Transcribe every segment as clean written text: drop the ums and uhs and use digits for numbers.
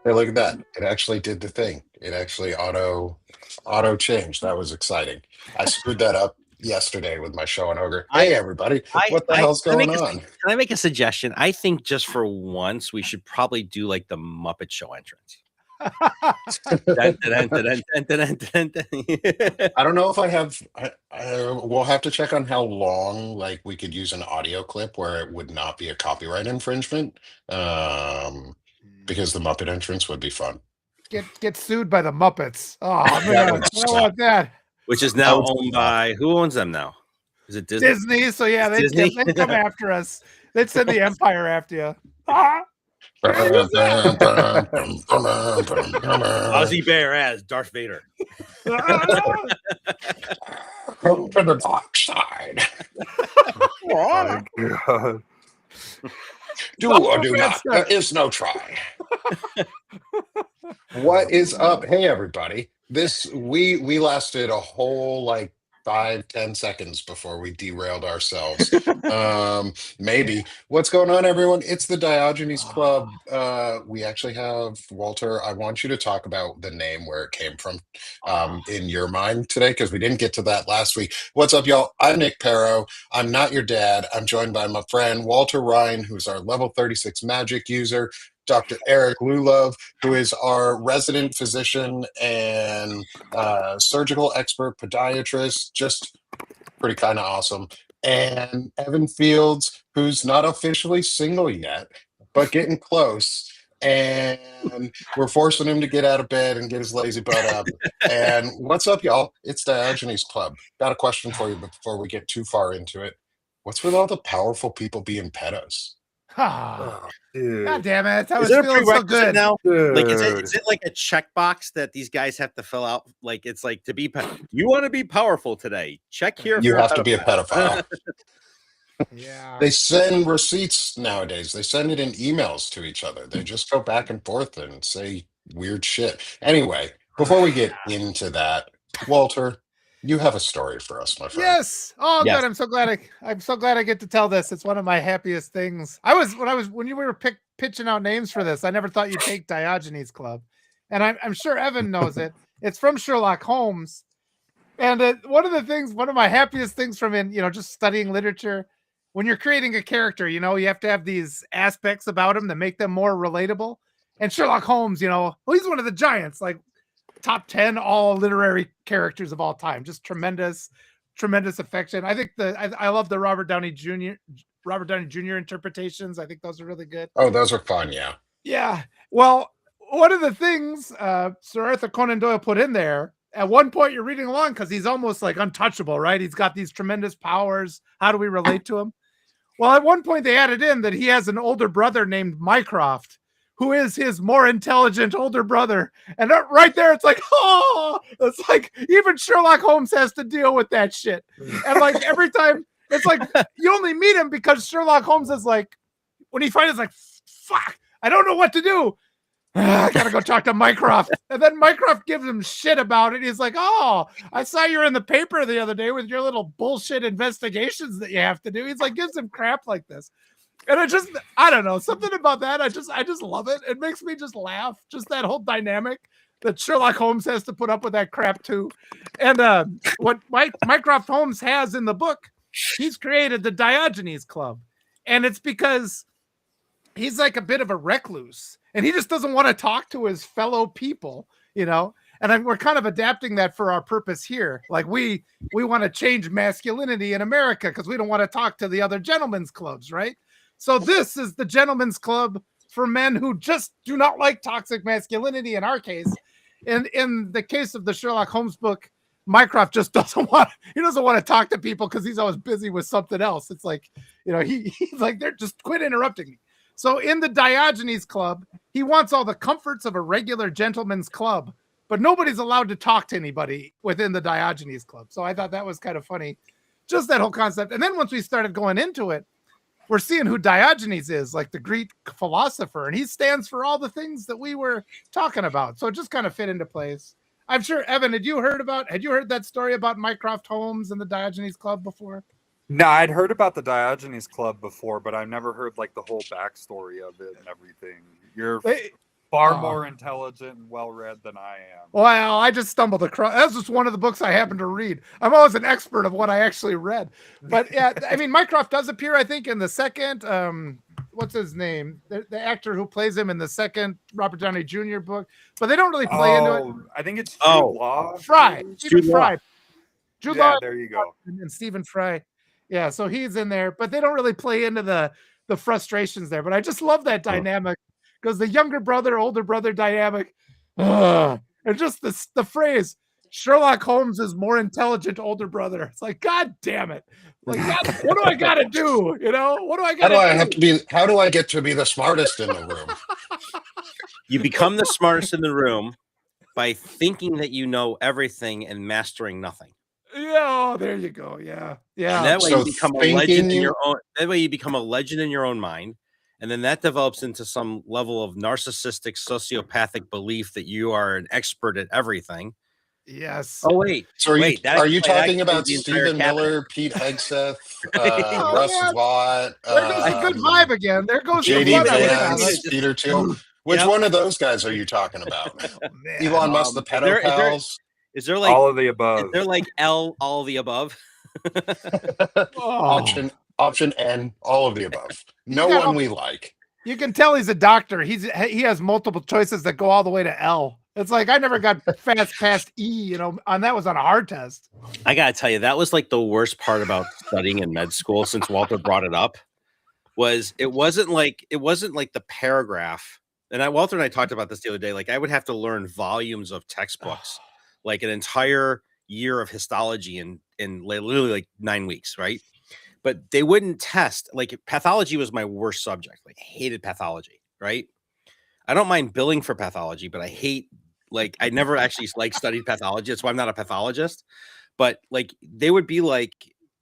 Hey, look at that. It actually did the thing. It actually auto changed. That was exciting. I screwed that up yesterday with my show on Ogre. I Hey everybody, what the I hell's can I going make on? can I make a suggestion? I think just for once we should probably do like the Muppet Show entrance. Dun, dun, dun, dun, dun, dun, dun, dun, dun. I don't know if I have we'll have to check on how long like we could use an audio clip where it would not be a copyright infringement. Because the Muppet entrance would be fun. Get sued by the Muppets. Oh That man, would I don't suck. want that. Which is That now would owned suck. by who owns them now? Is it Disney? Disney. So yeah, It's Disney. they'd come after us. They'd send the Empire after you. Ah, can't use Ozzy Bear as Darth Vader. that. Come to the dark side. My God. Do or do not. There is no try. What is up? Hey everybody. We lasted a whole like 5-10 seconds before we derailed ourselves. Maybe. What's going on, everyone? It's the Diogenes Club. We actually have Walter. I want you to talk about the name, where it came from, in your mind today, because we didn't get to that last week. What's up, y'all? I'm Nick Paro. I'm not your dad. I'm joined by my friend Walter Rhein, who's our level 36 magic user. Dr. Eric Lullove, who is our resident physician and surgical expert podiatrist, just pretty kind of awesome. And Evan Fields, who's not officially single yet, but getting close. And we're forcing him to get out of bed and get his lazy butt up. And what's up, y'all? It's Diogenes Club. Got a question for you before we get too far into it. What's with all the powerful people being pedos? Ah, Oh, dude. God damn it! I Is was there a feeling so prerequisite good. now? Like, is Dude. it like a checkbox that these guys have to fill out? Like, it's like to be, you want to be powerful today? Check here if You you're a have to be a pedophile. pedophile. Yeah. They send receipts nowadays. They send it in emails to each other. They just go back and forth and say weird shit. Anyway, before we get into that, Walter, you have a story for us, my friend. Yes. Oh, Yes. good. I'm so glad I get to tell this. It's one of my happiest things. When you were pitching out names for this, I never thought you'd take Diogenes Club, and I'm sure Evan knows it. It's from Sherlock Holmes, and one of my happiest things from just studying literature. When you're creating a character, you have to have these aspects about him that make them more relatable. And Sherlock Holmes, well, he's one of the giants, like top 10 all literary characters of all time. Just tremendous affection. I think I love the Robert Downey Jr. interpretations. I think those are really good. Oh, those are fun, yeah. Yeah. Well, one of the things Sir Arthur Conan Doyle put in there, at one point you're reading along because he's almost like untouchable, right? He's got these tremendous powers. How do we relate to him? Well, at one point they added in that he has an older brother named Mycroft, who is his more intelligent older brother. And right there, it's like, oh, it's like even Sherlock Holmes has to deal with that shit. And like every time, it's like you only meet him because Sherlock Holmes is like, when he finds, it's like, fuck, I don't know what to do. I gotta go talk to Mycroft. And then Mycroft gives him shit about it. He's like, oh, I saw you were in the paper the other day with your little bullshit investigations that you have to do. He's like, gives him crap like this. And I don't know, something about that. I just love it. It makes me just laugh. Just that whole dynamic that Sherlock Holmes has to put up with that crap too. And what Mycroft Holmes has in the book, he's created the Diogenes Club. And it's because he's like a bit of a recluse and he just doesn't want to talk to his fellow people, and we're kind of adapting that for our purpose here. Like we want to change masculinity in America because we don't want to talk to the other gentlemen's clubs, right? So this is the gentlemen's club for men who just do not like toxic masculinity in our case. And in the case of the Sherlock Holmes book, Mycroft just doesn't want to talk to people because he's always busy with something else. It's like, he's like, they're just quit interrupting me. So in the Diogenes Club, he wants all the comforts of a regular gentleman's club, but nobody's allowed to talk to anybody within the Diogenes Club. So I thought that was kind of funny, just that whole concept. And then once we started going into it, we're seeing who Diogenes is, like the Greek philosopher, and he stands for all the things that we were talking about. So it just kind of fit into place. I'm sure, Evan, had you heard that story about Mycroft Holmes and the Diogenes Club before? No, I'd heard about the Diogenes Club before, but I've never heard like the whole backstory of it and everything. far Oh. more intelligent and well-read than I am. Well, I just stumbled across. That's just one of the books I happen to read. I'm always an expert of what I actually read. But yeah, I mean, Mycroft does appear, I think, in the second. What's his name? The actor who plays him in the second Robert Downey Jr. book. But they don't really play into it. I think it's Jude Oh. Law. Fry, maybe? Stephen Jude Law. Fry. Jude Yeah, Law there you go. and Stephen Fry. Yeah, so he's in there, but they don't really play into the frustrations there. But I just love that dynamic because the younger brother, older brother dynamic, and just the phrase Sherlock Holmes is more intelligent older brother. It's like, God damn it. Like, God, what do I gotta do? You know, what do I How gotta do I do? have to be? How do I get to be the smartest in the room? You become the smartest in the room by thinking that you know everything and mastering nothing. Yeah, oh, there you go. Yeah. And that way So you become a thinking legend in you- your own. That way you become a legend in your own mind, and then that develops into some level of narcissistic, sociopathic belief that you are an expert at everything. Yes. Oh wait, So are you wait, that are you explains talking about the entire Stephen cabinet. Miller, Pete Hegseth, Oh, Russ man. Vaught, There goes a good vibe again. There goes the JD fun I would have. Vance, Peter Thiel? Which Yep. one of those guys are you talking about? Oh, man. Elon Musk, the Is pedo there- pals? Is there like All of the above. is there like all of the above? Oh. Option N, all of the above. No got all- one we like. You can tell he's a doctor. He has multiple choices that go all the way to L. It's like I never got fast past E, you know, and that was on a hard test. I gotta tell you, that was like the worst part about studying in med school. Since Walter brought it up, was it wasn't like the paragraph. And Walter and I talked about this the other day. Like I would have to learn volumes of textbooks, like an entire year of histology in literally like 9 weeks, right? But they wouldn't test. Like pathology was my worst subject. Like I hated pathology, right? I don't mind billing for pathology, but I hate, like, I never actually like studied pathology. That's why I'm not a pathologist. But like they would be like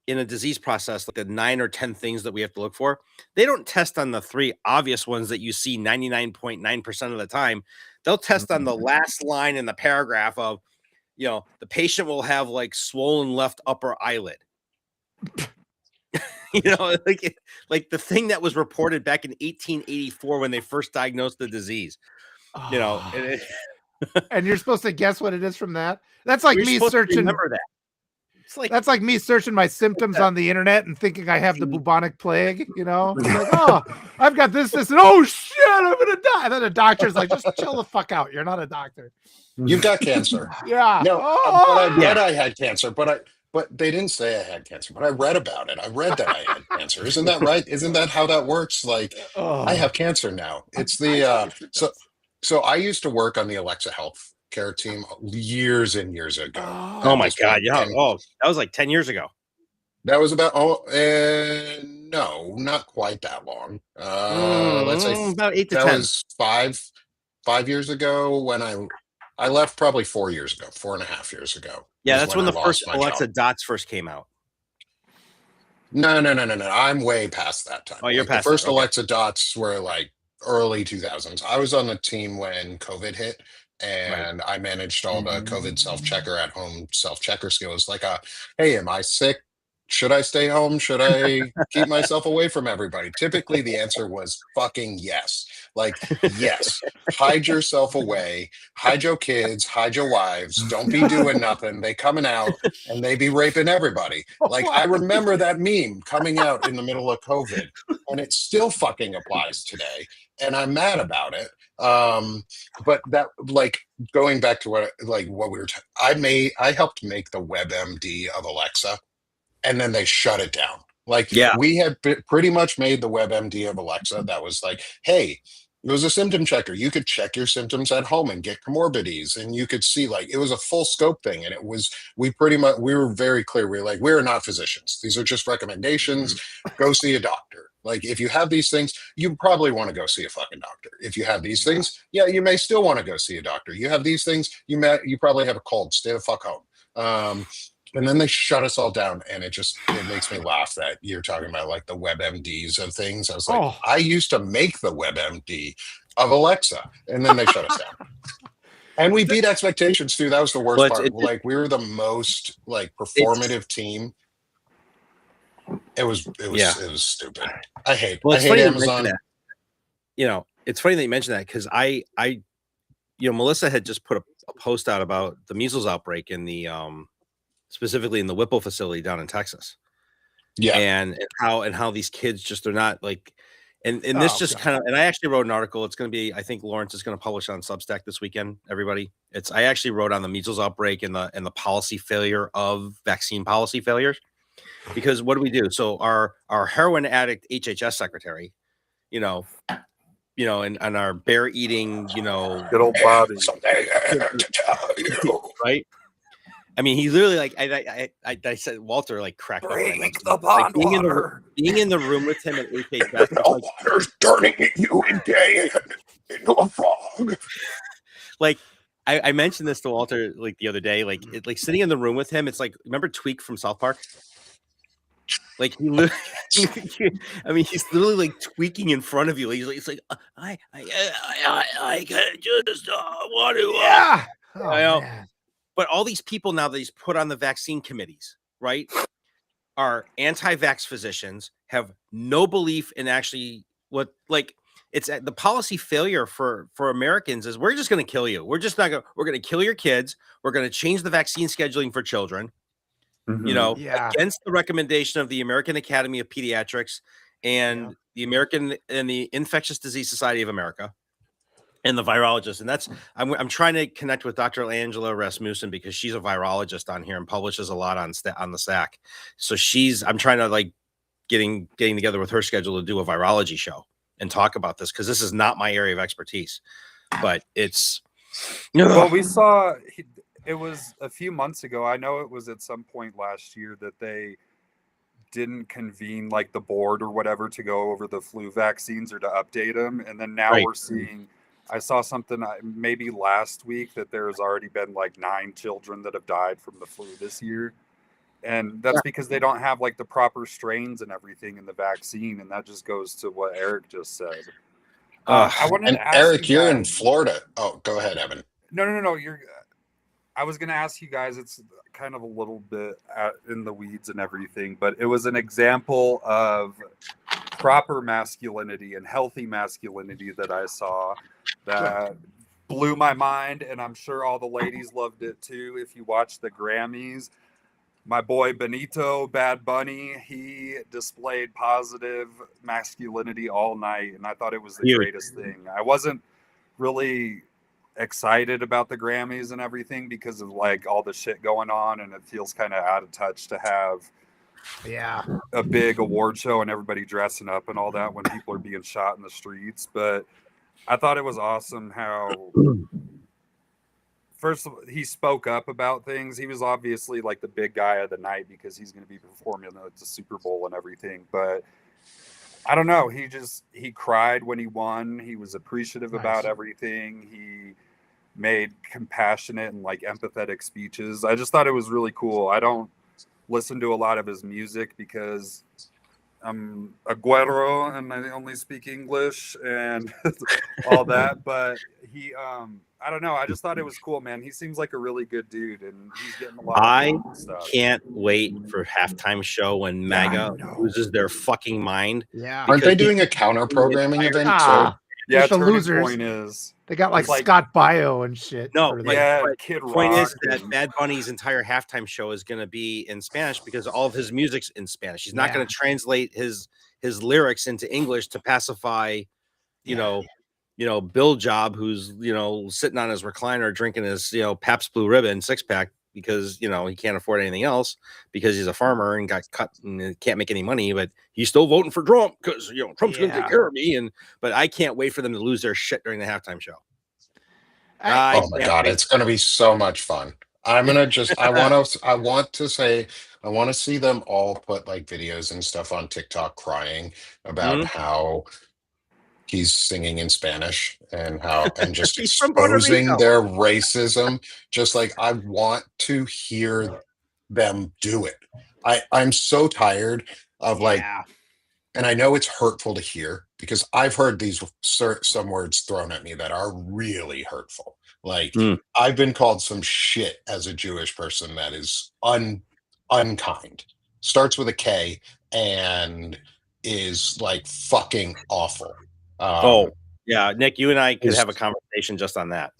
in a disease process, like the 9 or 10 things that we have to look for. They don't test on the 3 obvious ones that you see 99.9% of the time. They'll test on the last line in the paragraph of, you know, the patient will have like swollen left upper eyelid. You know, like the thing that was reported back in 1884 when they first diagnosed the disease. You know, and you're supposed to guess what it is from that. That's like you're me supposed to searching. remember that. It's like That's like me searching my symptoms on the internet and thinking I have the bubonic plague. You know, it's like, oh, I've got this, and oh shit, I'm gonna die. And then the doctor's like, just chill the fuck out. You're not a doctor. You've got cancer. Yeah. No, Oh, but I read I had cancer, but they didn't say I had cancer, but I read about it. I read that I had cancer. Isn't that right? Isn't that how that works? Like I have cancer now. It's the so I used to work on the Alexa Health Care team years and years ago. oh my god, yeah. And Oh, that was like 10 years ago. that was about no, not quite that long. Let's say about 8 to that 10. was five years ago when I left, probably 4 years ago, 4.5 years ago. Yeah, is that's when I the lost first my Alexa job. Dots first came out. No. I'm way past that time. Oh, you're Like, past the first that, okay. Alexa Dots were like early 2000s. I was on the team when COVID hit, and I managed all the COVID self-checker at home self-checker skills. Like, hey, am I sick? Should I stay home? Should I keep myself away from everybody? Typically, the answer was fucking yes. Like, yes, hide yourself away, hide your kids, hide your wives. Don't be doing nothing. They coming out and they be raping everybody. Like, I remember that meme coming out in the middle of COVID, and it still fucking applies today. And I'm mad about it. But that, like, going back to what we were, I helped make the WebMD of Alexa, and then they shut it down. Like, Yeah. we had pretty much made the WebMD of Alexa that was like, hey, it was a symptom checker. You could check your symptoms at home and get comorbidities, and you could see, like, it was a full scope thing. And it was, we were very clear. We were like, we're not physicians. These are just recommendations. Go see a doctor. Like, if you have these things, you probably want to go see a fucking doctor. If you have these things, yeah, you may still want to go see a doctor. You have these things, you probably have a cold. Stay the fuck home. And then they shut us all down, and it makes me laugh that you're talking about like the WebMDs of things. I was like, I used to make the WebMD of Alexa, and then they shut us down. And we beat expectations too. That was the worst part. Like, we were the most like performative team. It was stupid. I hate funny you mention Amazon. that. You know, it's funny that you mentioned that because Melissa had just put a post out about the measles outbreak in the specifically in the Whipple facility down in Texas. Yeah. And how these kids just are not like, and this just God. kind of, and I actually wrote an article. It's going to be, I think Lawrence is going to publish on Substack this weekend. Everybody, I actually wrote on the measles outbreak and the policy failure of vaccine policy failures. Because what do we do? So our heroin addict HHS secretary, and our bear eating, Good old Bobby. right? I mean, he literally like I said Walter like cracked up. Drink the pond water. Being in the room with him at HHS, The water's turning you into a frog. Like I mentioned this to Walter like the other day, like sitting in the room with him. It's like, remember Tweak from South Park? Like he literally, I mean, he's literally like tweaking in front of you. He's like, I just want to. Yeah. Man. But all these people now that he's put on the vaccine committees, right, are anti-vax physicians, have no belief in actually what, like, it's the policy failure for Americans is we're just going to kill you. We're just not going. We're going to kill your kids. We're going to change the vaccine scheduling for children. Against the recommendation of the American Academy of Pediatrics and the American and the Infectious Disease Society of America. And the virologist, and that's I'm trying to connect with Dr. Angela Rasmussen because she's a virologist on here and publishes a lot on the SAC. So I'm trying to like getting together with her schedule to do a virology show and talk about this because this is not my area of expertise, but it's. Well, we saw it was a few months ago. I know it was at some point last year that they didn't convene like the board or whatever to go over the flu vaccines or to update them, and then now we're seeing. I saw something maybe last week that there's already been like 9 children that have died from the flu this year. And that's because they don't have like the proper strains and everything in the vaccine. And that just goes to what Eric just said. I wanted to ask Eric, you you're guys, in Florida. Oh, go ahead, Evan. No. I was going to ask you guys, it's kind of a little bit in the weeds and everything, but it was an example of proper masculinity and healthy masculinity that I saw that blew my mind, and I'm sure all the ladies loved it too. If you watch the Grammys, my boy Benito Bad Bunny, he displayed positive masculinity all night, and I thought it was the greatest thing. I wasn't really excited about the Grammys and everything because of like all the shit going on, and it feels kind of out of touch to have a big award show and everybody dressing up and all that when people are being shot in the streets. But I thought it was awesome how first he spoke up about things. He was obviously like the big guy of the night because he's going to be performing at the Super Bowl and everything, but I don't know, he cried when he won. He was appreciative about everything. He made compassionate and like empathetic speeches. I just thought it was really cool. I don't listen to a lot of his music because I'm a güero and I only speak English and all that, but he I don't know, I just thought it was cool, man. He seems like a really good dude and he's getting a lot of stuff. Can't wait for halftime show when MAGA loses their fucking mind. Aren't they doing a counter programming event? Yeah, the Turning losers. Point is they got like Scott Bio and shit. No, Kid Rock. Point is that Bad Bunny's entire halftime show is going to be in Spanish because all of his music's in Spanish. He's not going to translate his lyrics into English to pacify, Bill Job, who's sitting on his recliner drinking his Pabst Blue Ribbon 6-pack because he can't afford anything else because he's a farmer and got cut and can't make any money, but he's still voting for Trump because Trump's going to take care of me. But I can't wait for them to lose their shit during the halftime show. Oh my God, it's going to be so much fun. I'm gonna just I want to see them all put like videos and stuff on TikTok crying about how he's singing in Spanish and just exposing their racism. Just like I want to hear them do it. I'm so tired of and I know it's hurtful to hear because I've heard some words thrown at me that are really hurtful. Like I've been called some shit as a Jewish person that is unkind. Starts with a K and is like fucking awful. Yeah, Nick, you and I could Is- have a conversation just on that.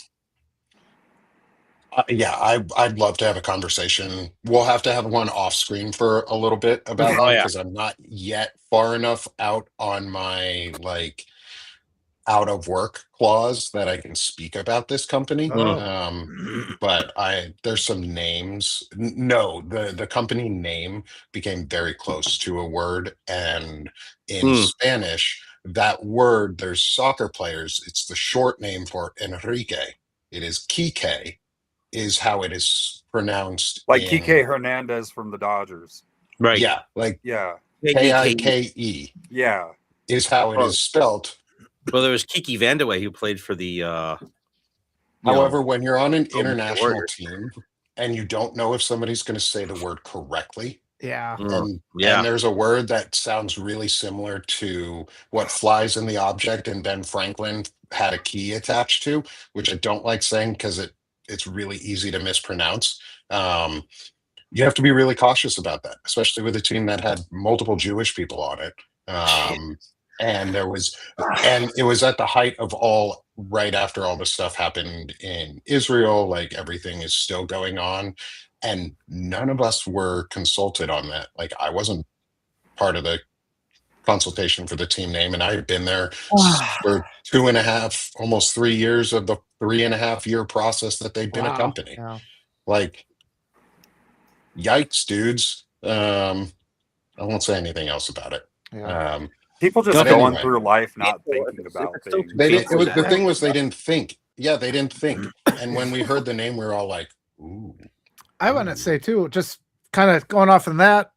Yeah, I'd love to have a conversation. We'll have to have one off screen for a little bit about Oh, that yeah. because I'm not yet far enough out on my like out of work clause that I can speak about this company. Oh. But there's some names. No, the company name became very close to a word, and in Mm. Spanish, that word, there's soccer players. It's the short name for Enrique. It is Kike, is how it is pronounced Like in Kike Hernandez from the Dodgers. Right. yeah, like Yeah. Kike Yeah. is how it is spelled. Well, there was Kiki Vandeweghe who played for the. However, when you're on an Oh, international Warriors. team and you don't know if somebody's going to say the word correctly, Yeah. and Yeah. there's a word that sounds really similar to what flies in the object and Ben Franklin had a key attached to, which I don't like saying because it's really easy to mispronounce. You have to be really cautious about that, especially with a team that had multiple Jewish people on it. And it was at the height of all right after all the stuff happened in Israel, like everything is still going on. And none of us were consulted on that. Like I wasn't part of the consultation for the team name, and I had been there for 2.5, almost 3 years of the 3.5 year process that they'd been a company. Yeah. Like, yikes, dudes. I won't say anything else about it. Yeah. People just But going anyway. through life not thinking about It's so things. They didn't, confusing. the thing was they didn't think. Yeah, they didn't think. And when we heard the name, we were all like, ooh. I want to say too, just kind of going off on that,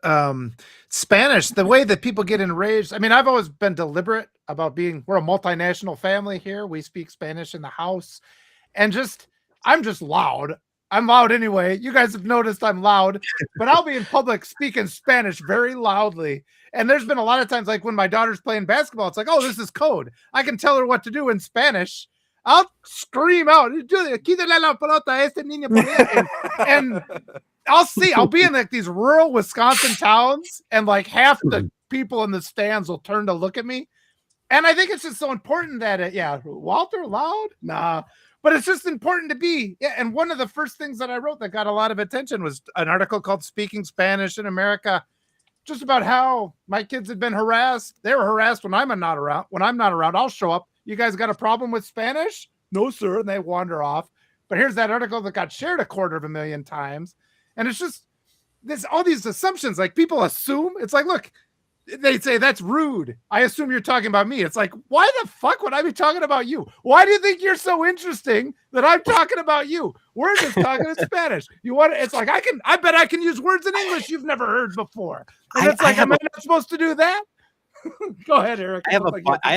Spanish, the way that people get enraged. I mean, I've always been deliberate about we're a multinational family here. We speak Spanish in the house, and I'm just loud. I'm loud anyway. You guys have noticed I'm loud, but I'll be in public speaking Spanish very loudly. And there's been a lot of times, like when my daughter's playing basketball, it's like, oh, this is code. I can tell her what to do in Spanish. I'll scream out, and I'll be in like these rural Wisconsin towns, and like half the people in the stands will turn to look at me. And I think it's just so important that Walter loud? Nah. But it's just important to be. Yeah. And one of the first things that I wrote that got a lot of attention was an article called Speaking Spanish in America, just about how my kids had been harassed. They were harassed when I'm not around. When I'm not around, I'll show up. You guys got a problem with Spanish? No, sir. And they wander off. But here's that article that got shared 250,000 times. And it's just all these assumptions. Like people assume. It's like, look, they say that's rude. I assume you're talking about me. It's like, why the fuck would I be talking about you? Why do you think you're so interesting that I'm talking about you? We're just talking in Spanish. You want? It's like I bet I can use words in English you've never heard before. And it's like, am I not supposed to do that? Go ahead, Eric. I have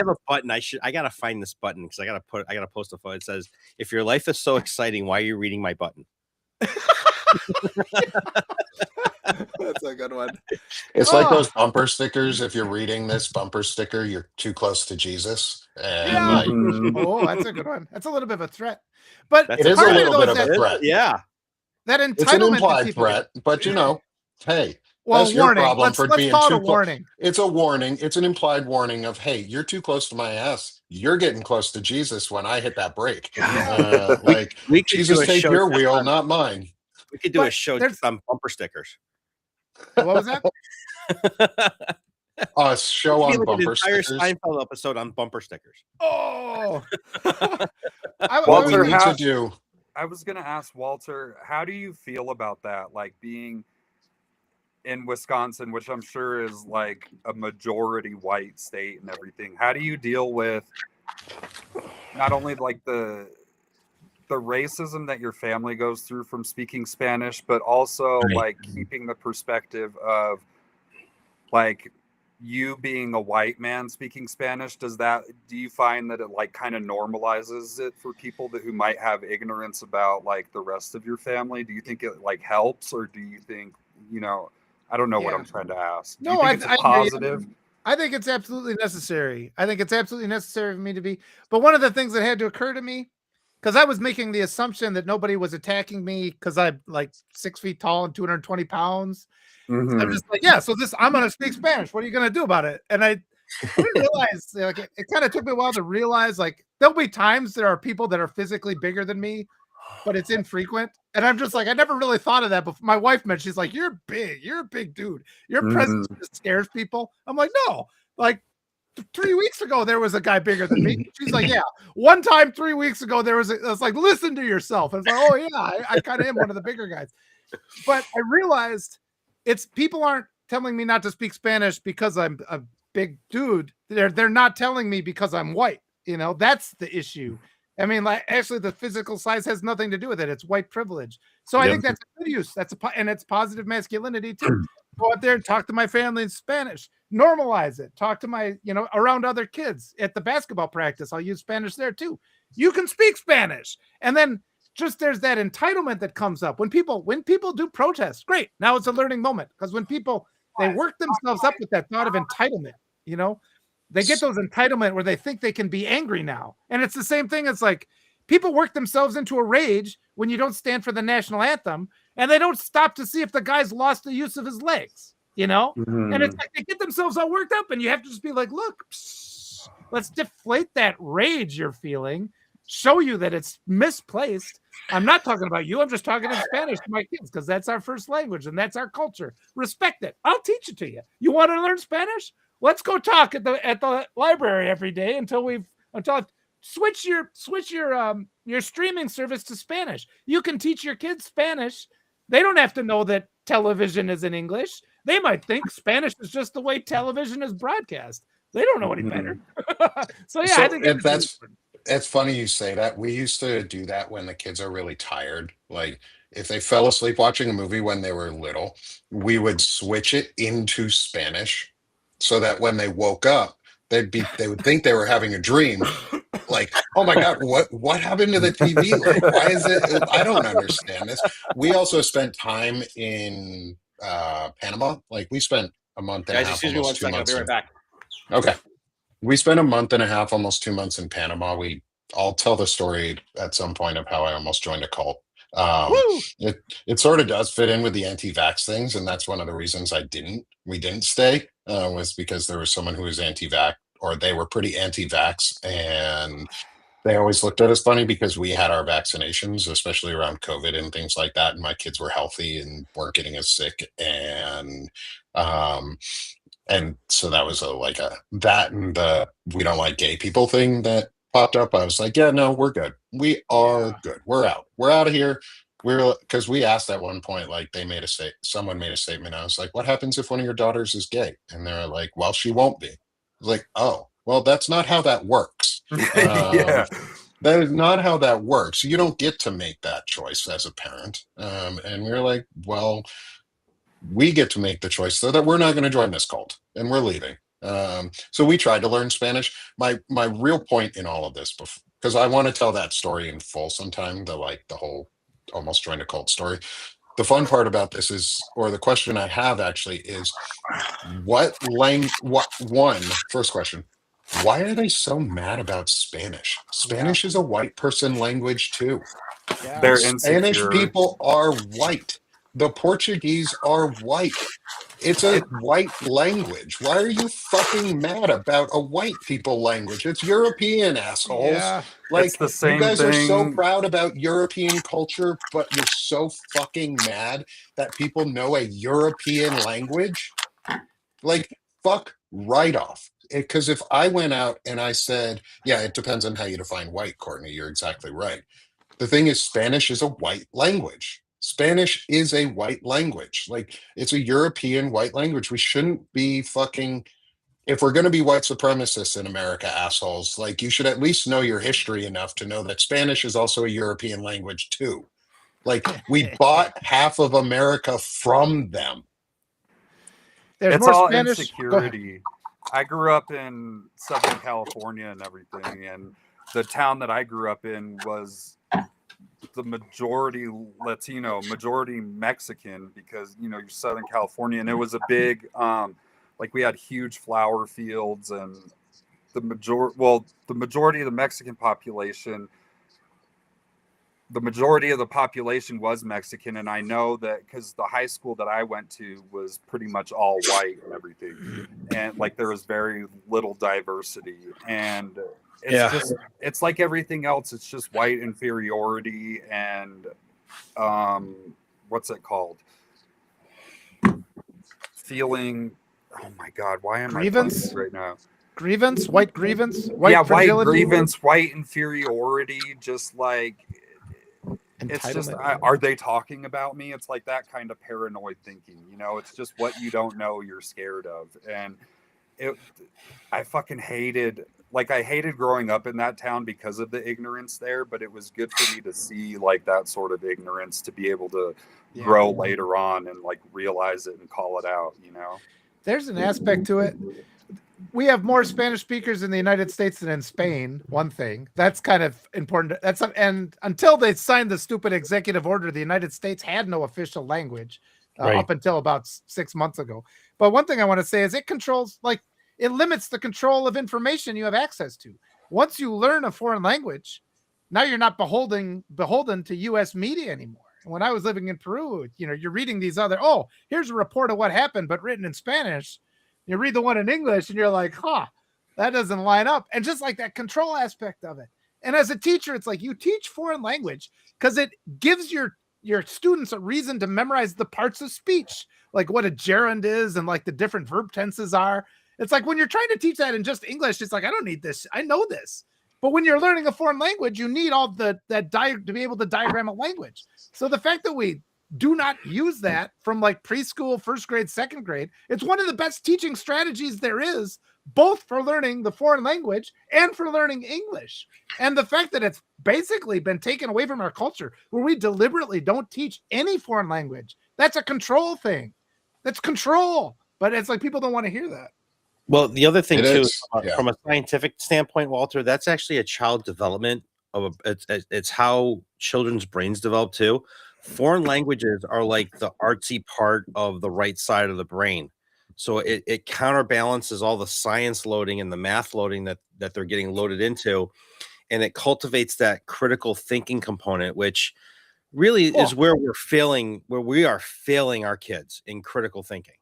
a button. I gotta find this button because I gotta post a photo. It says, "If your life is so exciting, why are you reading my button?" That's a good one. It's like those bumper stickers. If you're reading this bumper sticker, you're too close to Jesus. And like, Oh, that's a good one. That's a little bit of a threat. But it is a little bit of a threat. Yeah. That entitlement. It's an implied threat, but hey, well, that's warning. your problem Let's being call it too a warning. It's a warning. It's an implied warning of, hey, you're too close to my ass. You're getting close to Jesus when I hit that brake. Like, we could Jesus, take your wheel, not mine. We could do a show just on bumper stickers. What was that? A show on like bumper an entire stickers. Seinfeld episode on bumper stickers. Oh, what we need to do. I was going to ask Walter, how do you feel about that? Like being in Wisconsin, which I'm sure is like a majority white state and everything. How do you deal with not only like the racism that your family goes through from speaking Spanish, but also like keeping the perspective of like you being a white man speaking Spanish? Do you find that it like kind of normalizes it for people who might have ignorance about like the rest of your family? Do you think it like helps, or do you think, I don't know what I'm trying to ask. No, I think it's positive. I think it's absolutely necessary. I think it's absolutely necessary for me to be. But one of the things that had to occur to me, because I was making the assumption that nobody was attacking me because I'm like 6 feet tall and 220 pounds. Mm-hmm. I'm just like, yeah, so I'm going to speak Spanish. What are you going to do about it? And I didn't realize, like, it kind of took me a while to realize, like, there'll be times there are people that are physically bigger than me, but it's infrequent. And I'm just like, I never really thought of that before. My wife mentioned, she's like, you're big. You're a big dude. Your presence just scares people. I'm like, no, like 3 weeks ago, there was a guy bigger than me. She's like, yeah, one time 3 weeks ago, I was like, listen to yourself. I was like, oh yeah, I kind of am one of the bigger guys. But I realized people aren't telling me not to speak Spanish because I'm a big dude. They're not telling me because I'm white. You know, that's the issue. I mean, like, actually, the physical size has nothing to do with it. It's white privilege. So I think that's a good use. And it's positive masculinity too. Go out there and talk to my family in Spanish. Normalize it. Talk to my, around other kids at the basketball practice. I'll use Spanish there too. You can speak Spanish. And then just there's that entitlement that comes up when people do protest. Great. Now it's a learning moment, because when they work themselves up with that thought of entitlement, they get those entitlement where they think they can be angry now. And it's the same thing. It's like people work themselves into a rage when you don't stand for the national anthem, and they don't stop to see if the guy's lost the use of his legs, And it's like they get themselves all worked up, and you have to just be like, look, let's deflate that rage you're feeling, show you that it's misplaced. I'm not talking about you. I'm just talking in Spanish to my kids, because that's our first language and that's our culture. Respect it. I'll teach it to you. You want to learn Spanish? Let's go talk at the library every day until switch your streaming service to Spanish. You can teach your kids Spanish. They don't have to know that television is in English. They might think Spanish is just the way television is broadcast. They don't know any better. I think it's funny you say that. We used to do that when the kids are really tired. Like, if they fell asleep watching a movie when they were little, we would switch it into Spanish so that when they woke up, they would think they were having a dream. Like, oh my God, what happened to the TV? Like, why is it? I don't understand this. We also spent time in Panama. Like, we spent a month and a Guys, half, excuse me one almost 2 second. I'll months. be right back. Okay. We spent a month and a half, almost 2 months in Panama. I'll tell the story at some point of how I almost joined a cult. It sort of does fit in with the anti-vax things, and that's one of the reasons we didn't stay, was because there was someone who was anti-vax, or they were pretty anti-vax, and they always looked at us funny because we had our vaccinations, especially around COVID and things like that, and my kids were healthy and weren't getting as sick, um, and so that was that and the we don't like gay people thing that popped up. I was like, yeah, no, we're good. We are good. We're out. We're out of here. Because we asked at one point, like, someone made a statement. I was like, what happens if one of your daughters is gay? And they're like, well, she won't be. I was like, oh, well, that's not how that works. Yeah. That is not how that works. You don't get to make that choice as a parent. And we were like, well, we get to make the choice so that we're not going to join this cult and we're leaving. So we tried to learn Spanish. My real point in all of this, because I want to tell that story in full sometime, the whole almost joined a cult story. The fun part about this is, or the question I have actually is, first question, why are they so mad about Spanish? Spanish is a white person language too. Yeah. They're Spanish insecure. people are white. The Portuguese are white. It's a white language. Why are you fucking mad about a white people language? It's European, assholes. Yeah. Like, It's the same you guys are so thing. proud about European culture, but you're so fucking mad that people know a European language. Like, fuck right off. Because if I went out and I said, yeah, it depends on how you define white, Courtney, you're exactly right. The thing is, Spanish is a white language. Spanish is a white language. Like, it's a European white language. We shouldn't be fucking, if we're going to be white supremacists in America, assholes, like, you should at least know your history enough to know that Spanish is also a European language too. Like, we bought half of America from them. There's It's more all Spanish. insecurity. I grew up in Southern California and everything, and the town that I grew up in was the majority Latino, majority Mexican, because you're Southern California, and it was a big we had huge flower fields, and the majority of the Mexican population the majority of the population was Mexican, and I know that because the high school that I went to was pretty much all white and everything, and like there was very little diversity, and it's like everything else. It's just white inferiority and what's it called? Feeling. Oh my God, why am Grievance? I right now? Grievance, white grievance, White fragility? grievance, white inferiority, just like it's just are they talking about me? It's like that kind of paranoid thinking, you know. It's just what you don't know you're scared of. And I fucking hated, like, I hated growing up in that town because of the ignorance there, but it was good for me to see like that sort of ignorance, to be able to grow later on and like realize it and call it out, you know. There's an aspect to it. We have more Spanish speakers in the United States than in Spain. One thing that's kind of important. And until they signed the stupid executive order, the United States had no official language up until about 6 months ago. But one thing I want to say is it controls, like, it limits the control of information you have access to. Once you learn a foreign language, now you're not beholden to U.S. media anymore. And when I was living in Peru, you know, you're reading these other, here's a report of what happened, but written in Spanish. You read the one in English and you're like, that doesn't line up. And just like that control aspect of it. And as a teacher, it's like you teach foreign language because it gives your students a reason to memorize the parts of speech, like what a gerund is and like the different verb tenses are. It's like when you're trying to teach that in just English, it's like, I don't need this. I know this. But when you're learning a foreign language, you need all to be able to diagram a language. So the fact that we do not use that from like preschool, first grade, second grade, it's one of the best teaching strategies there is, both for learning the foreign language and for learning English. And the fact that it's basically been taken away from our culture, where we deliberately don't teach any foreign language, that's a control thing. That's control. But it's like people don't want to hear that. Well, the other thing too, from a scientific standpoint, Walter, that's actually a child development it's how children's brains develop too. Foreign languages are like the artsy part of the right side of the brain. So it counterbalances all the science loading and the math loading that they're getting loaded into. And it cultivates that critical thinking component, which really is where we are failing our kids in critical thinking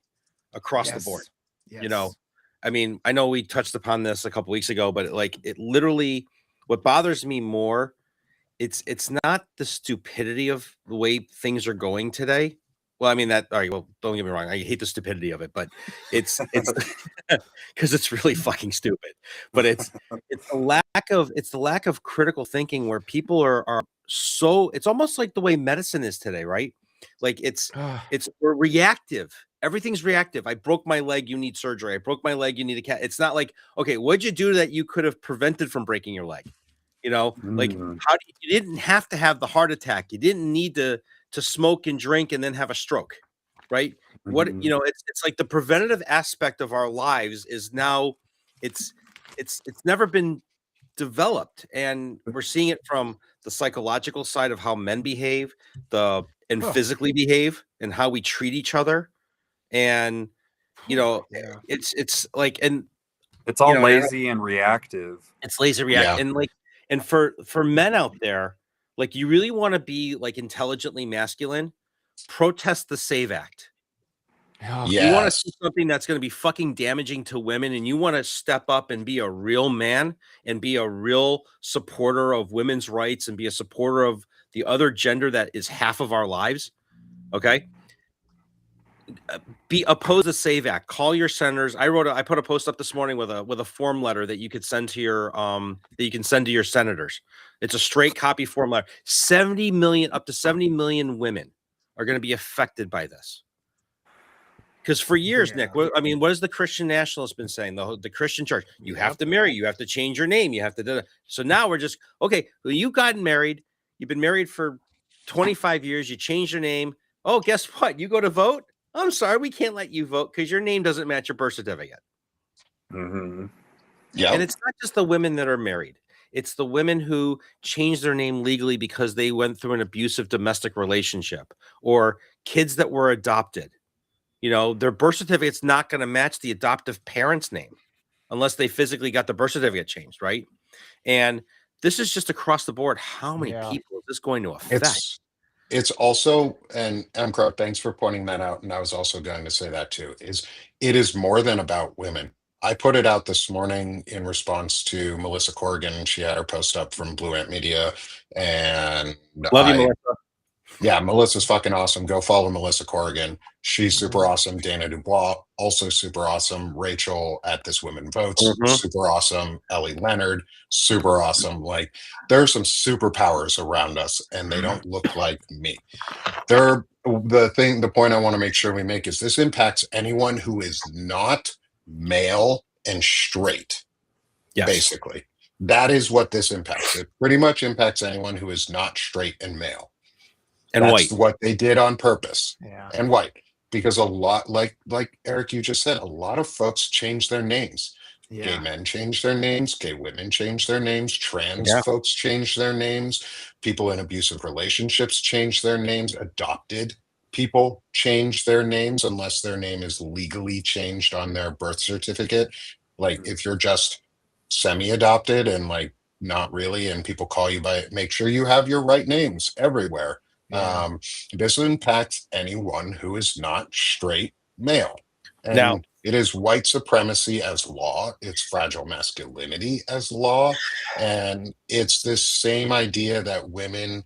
across the board. You know, I mean, I know we touched upon this a couple weeks ago, but it literally, what bothers me more, it's not the stupidity of the way things are going today. Well, I mean all right, well, don't get me wrong. I hate the stupidity of it, but it's because it's really fucking stupid. But it's the lack of critical thinking, where people are so, it's almost like the way medicine is today, right? Like we're reactive. Everything's reactive. I broke my leg, you need surgery. I broke my leg, you need a cat. It's not like, okay, what'd you do that you could have prevented from breaking your leg? You know, like you didn't have to have the heart attack. You didn't need to smoke and drink and then have a stroke, right? What, you know, it's like the preventative aspect of our lives is now it's never been developed, and we're seeing it from the psychological side of how men behave, and physically behave, and how we treat each other. And you know, it's like, and it's all lazy and reactive. It's lazy react, and like, and for men out there, like, you really want to be like intelligently masculine, protest the SAVE Act. You want to see something that's going to be fucking damaging to women, and you want to step up and be a real man and be a real supporter of women's rights and be a supporter of the other gender that is half of our lives. Okay. Be opposed to SAVE Act. Call your senators. I put a post up this morning with a form letter that you could send to your senators. It's a straight copy form letter. Up to 70 million women are going to be affected by this. Because for years, Nick, what has the Christian nationalists been saying? The Christian church, you have to marry, you have to change your name, you have to do that. So now we're just, okay, well, you've gotten married, you've been married for 25 years, you changed your name. Oh, guess what? You go to vote? I'm sorry, we can't let you vote because your name doesn't match your birth certificate. Yeah. And it's not just the women that are married. It's the women who changed their name legally because they went through an abusive domestic relationship, or kids that were adopted. You know, their birth certificate's not going to match the adoptive parent's name unless they physically got the birth certificate changed, right? And this is just across the board. How many Yeah. people is this going to affect? It's also, and Crow, thanks for pointing that out. And I was also going to say that too, is it is more than about women. I put it out this morning in response to Melissa Corrigan. She had her post up from Blue Ant Media, and Love you, Melissa. yeah, Melissa's fucking awesome. Go follow Melissa Corrigan. She's super Mhm. awesome. Dana Dubois, also super awesome. Rachel at This Women Votes, Mhm. super awesome. Ellie Leonard, super awesome. Like, there are some superpowers around us, and they don't look like me. The point I want to make sure we make is this impacts anyone who is not male and straight, Yes. basically. That is what this impacts. It pretty much impacts anyone who is not straight and male. And That's white. what they did on purpose. Yeah. And white. Because a lot, like Eric, you just said, a lot of folks changed their names. Gay Yeah. men changed their names, gay women changed their names, trans Yeah. folks changed their names, people in abusive relationships changed their names, adopted people change their names unless their name is legally changed on their birth certificate. Like, if you're just semi-adopted and like not really, and people call you by it, make sure you have your right names everywhere. Yeah. This impacts anyone who is not straight male. Now- And it is white supremacy as law, it's fragile masculinity as law, and it's this same idea that women,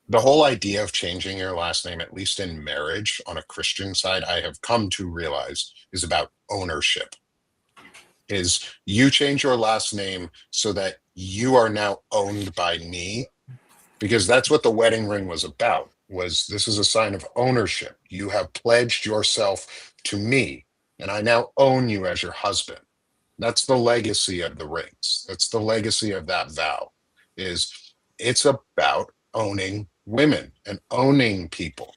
the whole idea of changing your last name, at least in marriage on a Christian side, I have come to realize is about ownership. Is you change your last name so that you are now owned by me, because that's what the wedding ring was about. Was this is a sign of ownership. You have pledged yourself to me, and I now own you as your husband. That's the legacy of the rings. That's the legacy of that vow. Is it's about owning women and owning people.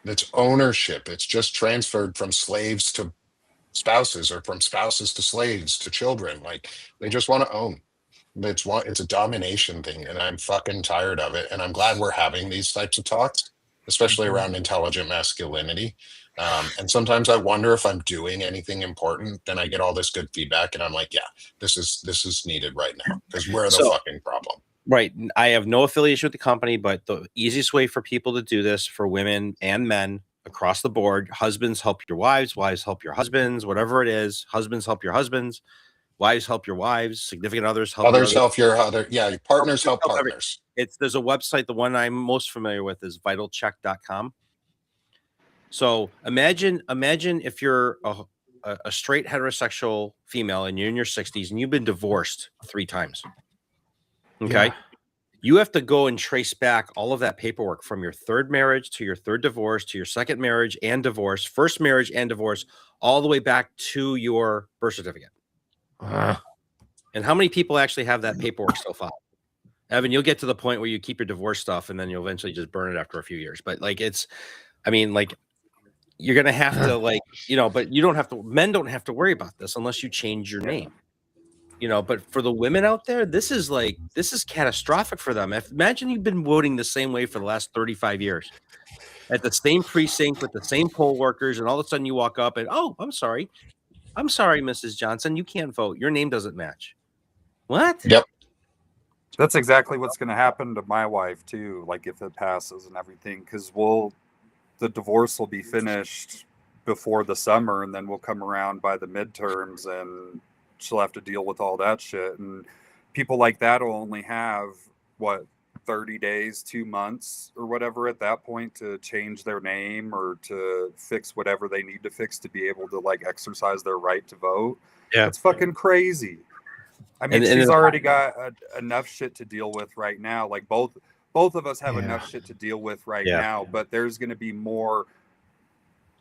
It's ownership. It's just transferred from slaves to spouses, or from spouses to slaves to children. Like, they just want to own. It's a domination thing, and I'm fucking tired of it. And I'm glad we're having these types of talks, especially Mhm. around intelligent masculinity. And sometimes I wonder if I'm doing anything important. Then I get all this good feedback, and I'm like, yeah, this is needed right now, because we're the So- fucking problem. Right. I have no affiliation with the company, but the easiest way for people to do this, for women and men across the board, husbands help your wives, wives help your husbands, whatever it is. Husbands help your husbands, wives help your wives, significant others help Others your help your other, yeah, your partners help Help every- partners. There's a website, the one I'm most familiar with is vitalcheck.com. So imagine if you're a straight heterosexual female and you're in your 60s and you've been divorced 3 times. Okay. Yeah. You have to go and trace back all of that paperwork from your 3rd marriage to your 3rd divorce to your 2nd marriage and divorce, 1st marriage and divorce, all the way back to your birth certificate. And how many people actually have that paperwork still filed? Evan, you'll get to the point where you keep your divorce stuff and then you'll eventually just burn it after a few years. But like, you're going to have to but you don't have to, men don't have to worry about this unless you change your name. But for the women out there, this is catastrophic for them. Imagine you've been voting the same way for the last 35 years at the same precinct with the same poll workers, and all of a sudden you walk up and, oh, I'm sorry, Mrs. Johnson, you can't vote. Your name doesn't match. What? Yep. That's exactly what's going to happen to my wife too. Like, if it passes and everything, because the divorce will be finished before the summer, and then we'll come around by the midterms, and she'll have to deal with all that shit. And people like that will only have 30 days, 2 months or whatever at that point to change their name or to fix whatever they need to fix to be able to like exercise their right to vote. Yeah. It's fucking crazy. I mean, she's already got enough shit to deal with right now. Like, both of us have enough shit to deal with right now, but there's going to be more.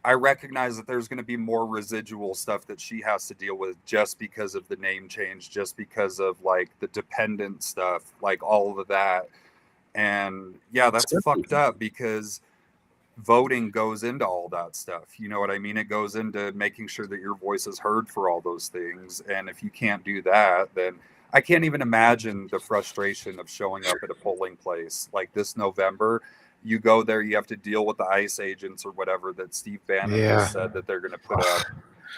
I recognize that there's going to be more residual stuff that she has to deal with just because of the name change, just because of like the dependent stuff, like all of that. And yeah, that's fucked up, because voting goes into all that stuff. You know what I mean? It goes into making sure that your voice is heard for all those things. And if you can't do that, then I can't even imagine the frustration of showing up at a polling place like this November. You go there, you have to deal with the ICE agents or whatever that Steve Bannon just said that they're going to put up.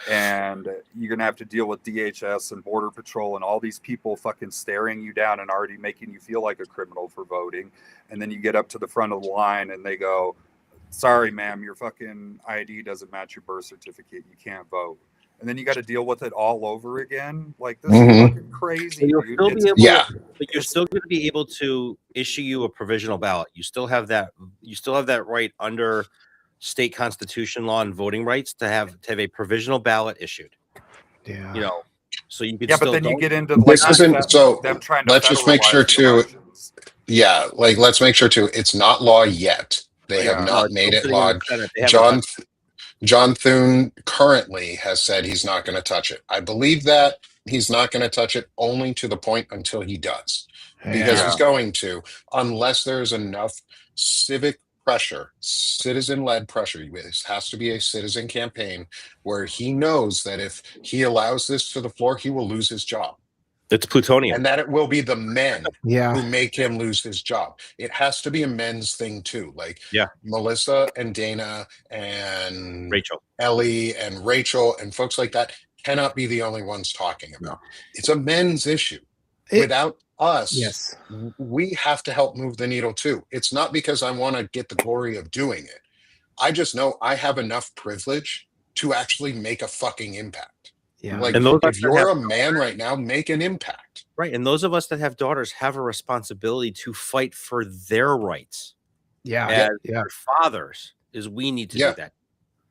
and you're gonna have to deal with DHS and Border Patrol and all these people fucking staring you down and already making you feel like a criminal for voting. And then you get up to the front of the line and they go, "Sorry, ma'am, your fucking ID doesn't match your birth certificate. You can't vote." And then you got to deal with it all over again. Like, this is fucking crazy, You'll dude. still be able Yeah. but you're still going to be able to issue you a provisional ballot. You still have that right under state constitution law and voting rights to have a provisional ballot issued. Yeah. You know, so you could Yeah, still but then you go. get into This like isn't so. them trying to Let's just make sure federalize the too. elections. Yeah, like let's make sure too. It's not law yet. They have Yeah. No, not it's made still it sitting in law. the Senate. They haven't John touched it. John Thune currently has said he's not going to touch it. I believe that he's not going to touch it only to the point until he does, because Yeah. he's going to, unless there's enough civic pressure, citizen-led pressure. This has to be a citizen campaign where he knows that if he allows this to the floor, he will lose his job. It's plutonium. And that it will be the men Yeah. who make him lose his job. It has to be a men's thing too. Like Yeah. Melissa and Dana and Rachel. Ellie and Rachel and folks like that cannot be the only ones talking about. It's a men's issue. Without us, Yes. we have to help move the needle too. It's not because I want to get the glory of doing it. I just know I have enough privilege to actually make a fucking impact. Yeah. Like, And those if that you're have- a man right now, make an impact. Right. And those of us that have daughters have a responsibility to fight for their rights Yeah. as Yeah. their fathers, is we need to Yeah. do that.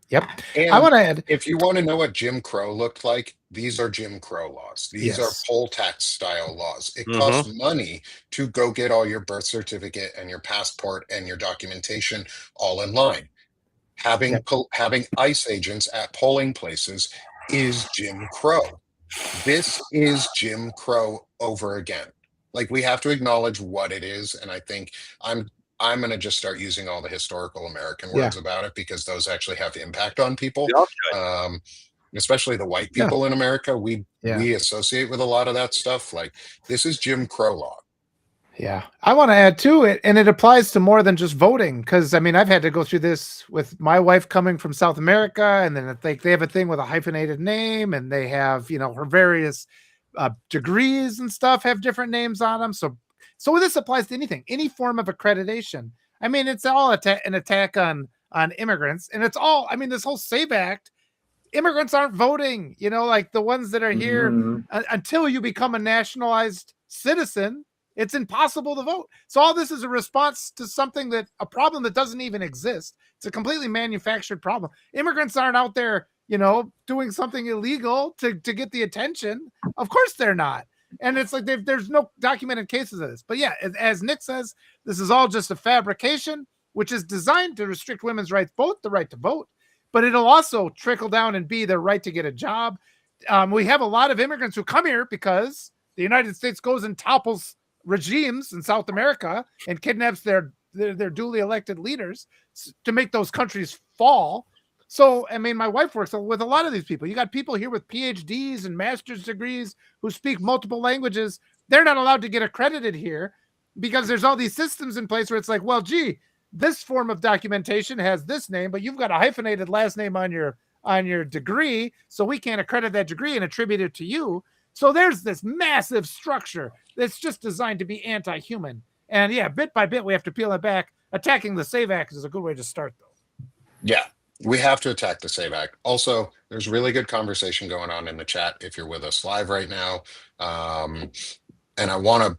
Yep. And I want to add. if you want to know what Jim Crow looked like, these are Jim Crow laws. These are Yes. poll tax style laws. It Mhm. costs money to go get all your birth certificate and your passport and your documentation all in line. Having ICE agents at polling places is Jim Crow. This is Jim Crow over again. Like, we have to acknowledge what it is, and I think I'm going to just start using all the historical American words about it, because those actually have impact on people. We all should. Especially the white people in America. We associate with a lot of that stuff. Like, this is Jim Crow law. Yeah. I want to add to it, and it applies to more than just voting, because I mean, I've had to go through this with my wife coming from South America, and then they have a thing with a hyphenated name, and they have, you know, her various degrees and stuff have different names on them. So this applies to anything, any form of accreditation. I mean, it's all an attack on immigrants, and it's all, I mean, this whole SAVE Act, immigrants aren't voting, you know, like the ones that are here until you become a nationalized citizen. It's impossible to vote. So all this is a response to a problem that doesn't even exist. It's a completely manufactured problem. Immigrants aren't out there, you know, doing something illegal to get the attention. Of course they're not. And it's like there's no documented cases of this. But yeah, as Nick says, this is all just a fabrication, which is designed to restrict women's rights, both the right to vote, but it'll also trickle down and be their right to get a job. We have a lot of immigrants who come here because the United States goes and topples regimes in South America and kidnaps their duly elected leaders to make those countries fall. So, I mean, my wife works with a lot of these people. You got people here with PhDs and master's degrees who speak multiple languages. They're not allowed to get accredited here because there's all these systems in place where it's like, well, gee, this form of documentation has this name, but you've got a hyphenated last name on your degree, so we can't accredit that degree and attribute it to you. So there's this massive structure that's just designed to be anti-human. And yeah, bit by bit, we have to peel it back. Attacking the SAVE Act is a good way to start, though. Yeah, we have to attack the SAVE Act. Also, there's really good conversation going on in the chat if you're with us live right now. And I want to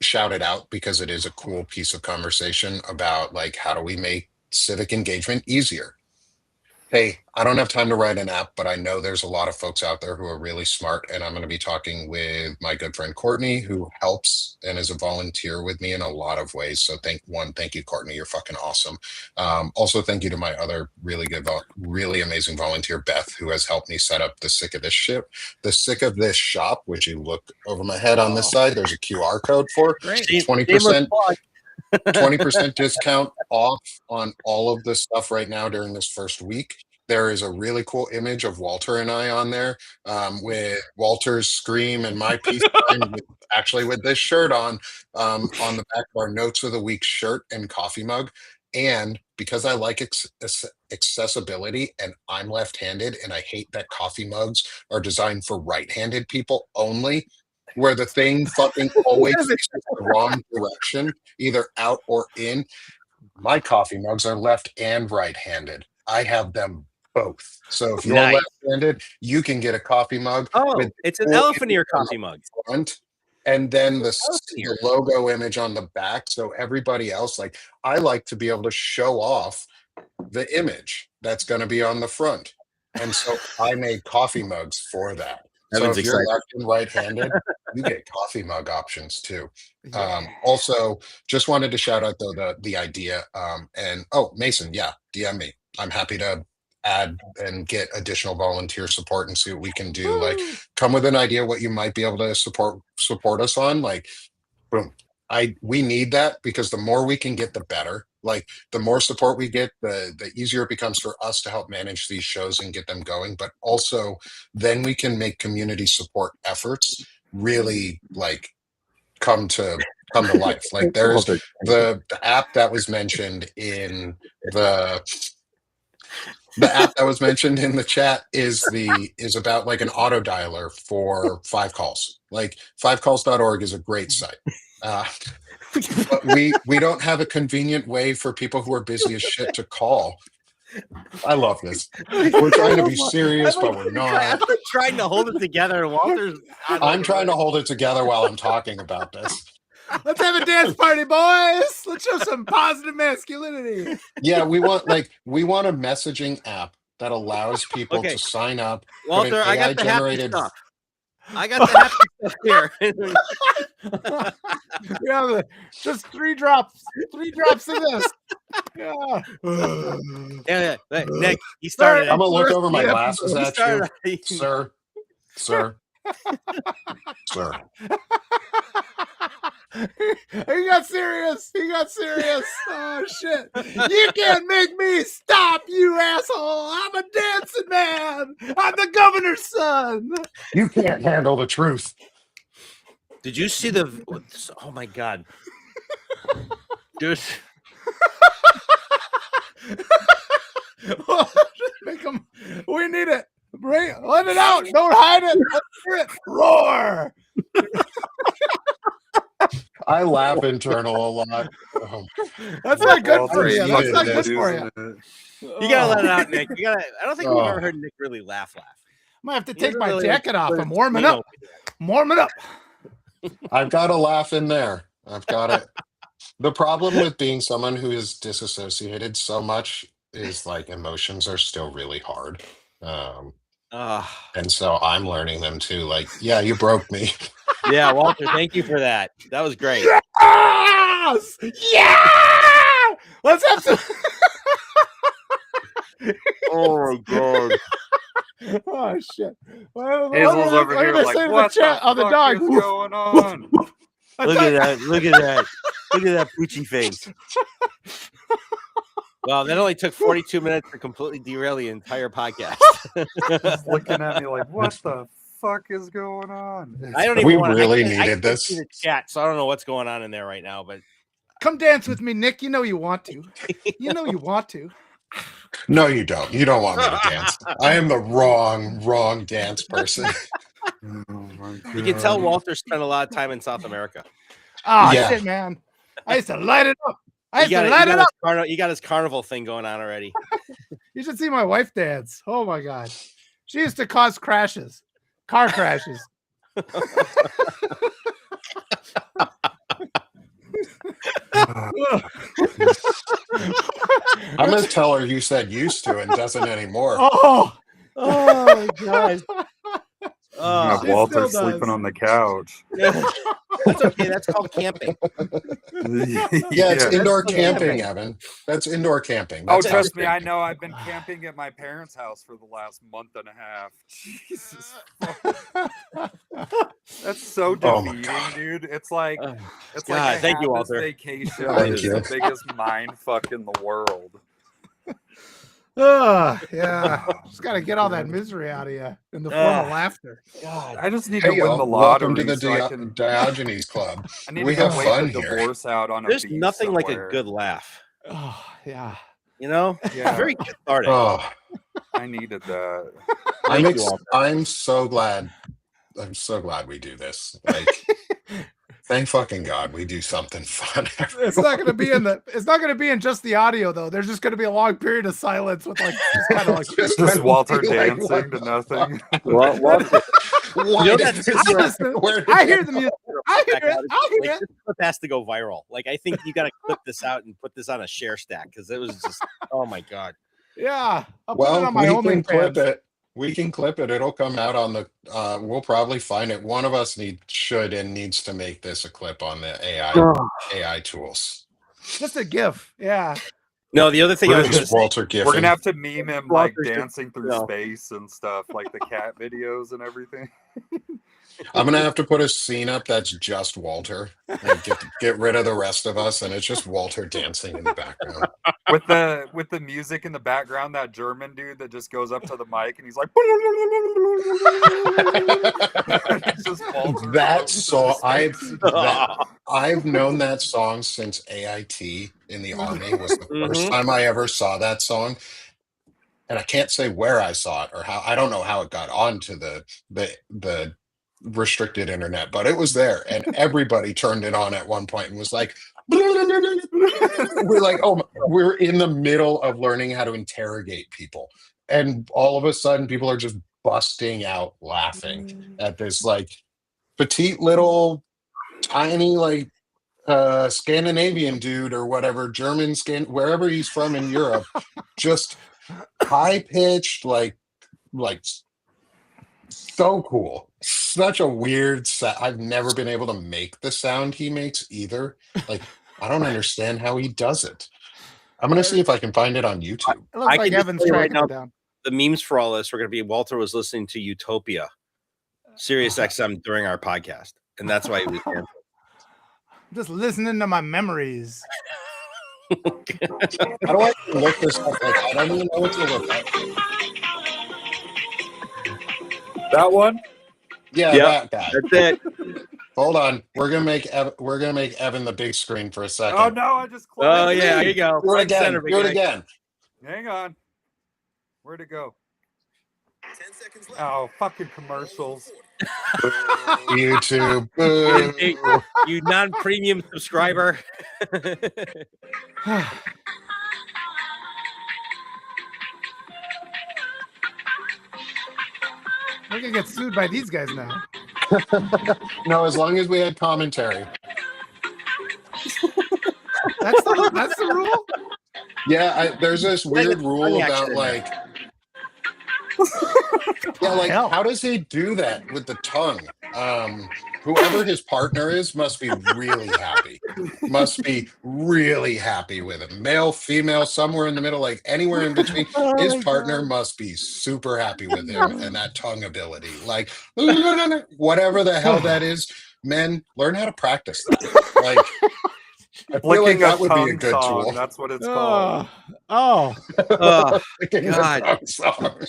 shout it out because it is a cool piece of conversation about, like, how do we make civic engagement easier? Hey, I don't have time to write an app, but I know there's a lot of folks out there who are really smart. And I'm going to be talking with my good friend Courtney, who helps and is a volunteer with me in a lot of ways. So thank you, Courtney. You're fucking awesome. Also, thank you to my other really good, really amazing volunteer, Beth, who has helped me set up the Sick of This shop, which you look over my head on this side. There's a QR code for. Great. 20%. 20% discount off on all of this stuff right now during this first week. There is a really cool image of Walter and I on there, with Walter's scream and my peace sign, with this shirt on the back of our Notes of the Week shirt and coffee mug. And because I like accessibility and I'm left-handed and I hate that coffee mugs are designed for right-handed people only, where the thing fucking always faces the wrong direction, either out or in. My coffee mugs are left and right-handed. I have them both. So if you're Nice. left-handed, you can get a coffee mug Oh, with it's an full elephant ear image on coffee the mug. front and then the Elephant ear. logo image on the back. So everybody else, like I like to be able to show off the image that's going to be on the front. And so I made coffee mugs for that. So Evan's if you're excited. left and right-handed, you get coffee mug options too. Yeah. Also, just wanted to shout out though the idea. And oh, Mason, yeah, DM me. I'm happy to add and get additional volunteer support and see what we can do. Like, come with an idea what you might be able to support us on. Like, boom. We need that because the more we can get, the better. Like the more support we get, the easier it becomes for us to help manage these shows and get them going. But also, then we can make community support efforts really like come to life. Like there's the app that was mentioned in the app that was mentioned in the chat is about like an auto dialer for 5calls. Like 5calls.org is a great site. But we don't have a convenient way for people who are busy as shit to call. I love this. We're trying to be serious, but we're I'm not. like trying to hold it together. Walter's. I'm trying to hold it together while I'm talking about this. Let's have a dance party, boys. Let's show some positive masculinity. Yeah, we want a messaging app that allows people Okay. to sign up. Walter, I got the happy AI-generated stuff. I got the happy stuff here. Yeah, just 3 drops. 3 drops of this. Yeah. Yeah. Nick, you started. I'm gonna look over my Yeah. glasses You at you, started. sir. He got serious. Oh shit. You can't make me stop, you asshole. I'm a dancing man. I'm the governor's son. You can't handle the truth. Did you see the? Oh my god, dude! Make him. We need it. Let it out. Don't hide it. Let's hear it. Roar. I laugh internal a lot. Oh, That's not good for Walter's you. That's not needed good for you. You gotta let it out, Nick. You gotta. I don't think we've ever heard Nick really laugh. I might have to He take doesn't my really jacket off. put I'm his warming clean up. Warming up. I've got to laugh in there. I've got it. The problem with being someone who is disassociated so much is like emotions are still really hard. And so I'm learning them too. Like, yeah, you broke me. Yeah, Walter, thank you for that. That was great. Yes! Yeah! Let's have some. Oh my god. Oh shit! Well, Hazel's over here like, what the on the fuck dog. is going on? Look at that. Look at that. Look at that poochy face. Well, that only took 42 minutes to completely derail the entire podcast. He's looking at me like, what the fuck is going on? I don't even We want really I needed can't this. see the chat, so I don't know what's going on in there right now. But Come dance with me, Nick. You know you want to. You know you want to. No, you don't. You don't want me to dance. I am the wrong dance person. you can tell Walter spent a lot of time in South America. Oh Yeah. shit, man! I used to light it up. I You used to light it up. you got his carnival thing going on already. You should see my wife dance. Oh my god, she used to cause crashes, car crashes. I'm gonna tell her you said used to and doesn't anymore. Oh Oh my god. Oh, She Walter's still does. sleeping on the couch. that's okay. That's called camping. Yeah, it's indoor camping, Evan. That's indoor camping. Oh, That's trust me, camping. I know. I've been camping at my parents' house for the last month and a half. Jesus, that's so Oh my defeating, God. dude. It's like God, I thank you, have this Walter. vacation. Thank It's you. the biggest mind fuck in the world. Yeah. Just got to get all that misery out of you in the form of laughter. God. I just need to Hey, win y'all, the welcome to lottery the so I can. Diogenes Club. I need We to go have wait fun the here. divorce out on a There's beach nothing like a somewhere. good laugh. Oh yeah. You know, Yeah. it's very cathartic. Oh, I needed that. Thank you, Walter. I'm so glad. I'm so glad we do this. Like, thank fucking God we do something fun. It's not going to be it's not going to be in just the audio though. There's just going to be a long period of silence with like just kind of like Just Just gonna Walter be like, dancing what to the nothing. Well, Walter, Why You know, did that's- this I happen? listen. Where did I it hear the go? music. I hear it. I hear like, it. this clip has to go viral. Like, I think you got to clip this out and put this on a share stack because it was just, oh my God. Yeah, I'll put it Well, on my we can clip OnlyFans. it. We can clip it. It'll come out on the. We'll probably find it. One of us needs to make this a clip on the AI tools. Just a GIF. Yeah. No, the other thing I was going to Just say, Walter We're Giffen. gonna have to meme him like Walter's just, dancing through you know. space and stuff, like the cat videos and everything. I'm gonna have to put a scene up that's just Walter. Like get rid of the rest of us, and it's just Walter dancing in the background. With the music in the background, that German dude that just goes up to the mic and he's like, it's just Walter That floating song, through space. I've known that song since AIT in the Army was the first time I ever saw that song. And I can't say where I saw it or how. I don't know how it got onto the restricted internet, but it was there, and everybody turned it on at one point and was like, we're like, oh, we're in the middle of learning how to interrogate people, and all of a sudden people are just busting out laughing at this like petite little tiny like Scandinavian dude or whatever, German wherever he's from in Europe, just high pitched like so cool. Such a weird sound. I've never been able to make the sound he makes either. Like, I don't understand how he does it. I'm gonna see if I can find it on YouTube. It looks I like can just Evan's tell you right tracking now- it down. the memes for all this were going to be Walter was listening to Utopia, Sirius XM during our podcast. And that's why he was dancing. Just listening to my memories. How do I look this up? Like, I don't even know what to look up. That one? Yeah, Yep. that guy. That's it. Hold on. We're gonna make Evan the big screen for a second. Oh no, I just closed Oh, yeah. Here you go. Do it Front again. center, big Do it guy. again. Hang on. Where'd it go? 10 seconds left. Oh, fucking commercials. YouTube. Hey, you non-premium subscriber. We're gonna get sued by these guys now. No, as long as we had commentary. That's the rule. Yeah, there's this weird rule about like, yeah, like Hell. how does he do that with the tongue? Whoever his partner is must be really happy. Must be really happy with him. Male, female, somewhere in the middle, like anywhere in between. His partner must be super happy with him and that tongue ability. Like whatever the hell that is, men, learn how to practice that. Like I feel like Flicking that a would be a tongue good song. tool. That's what it's called. Oh, Flicking a God. tongue song.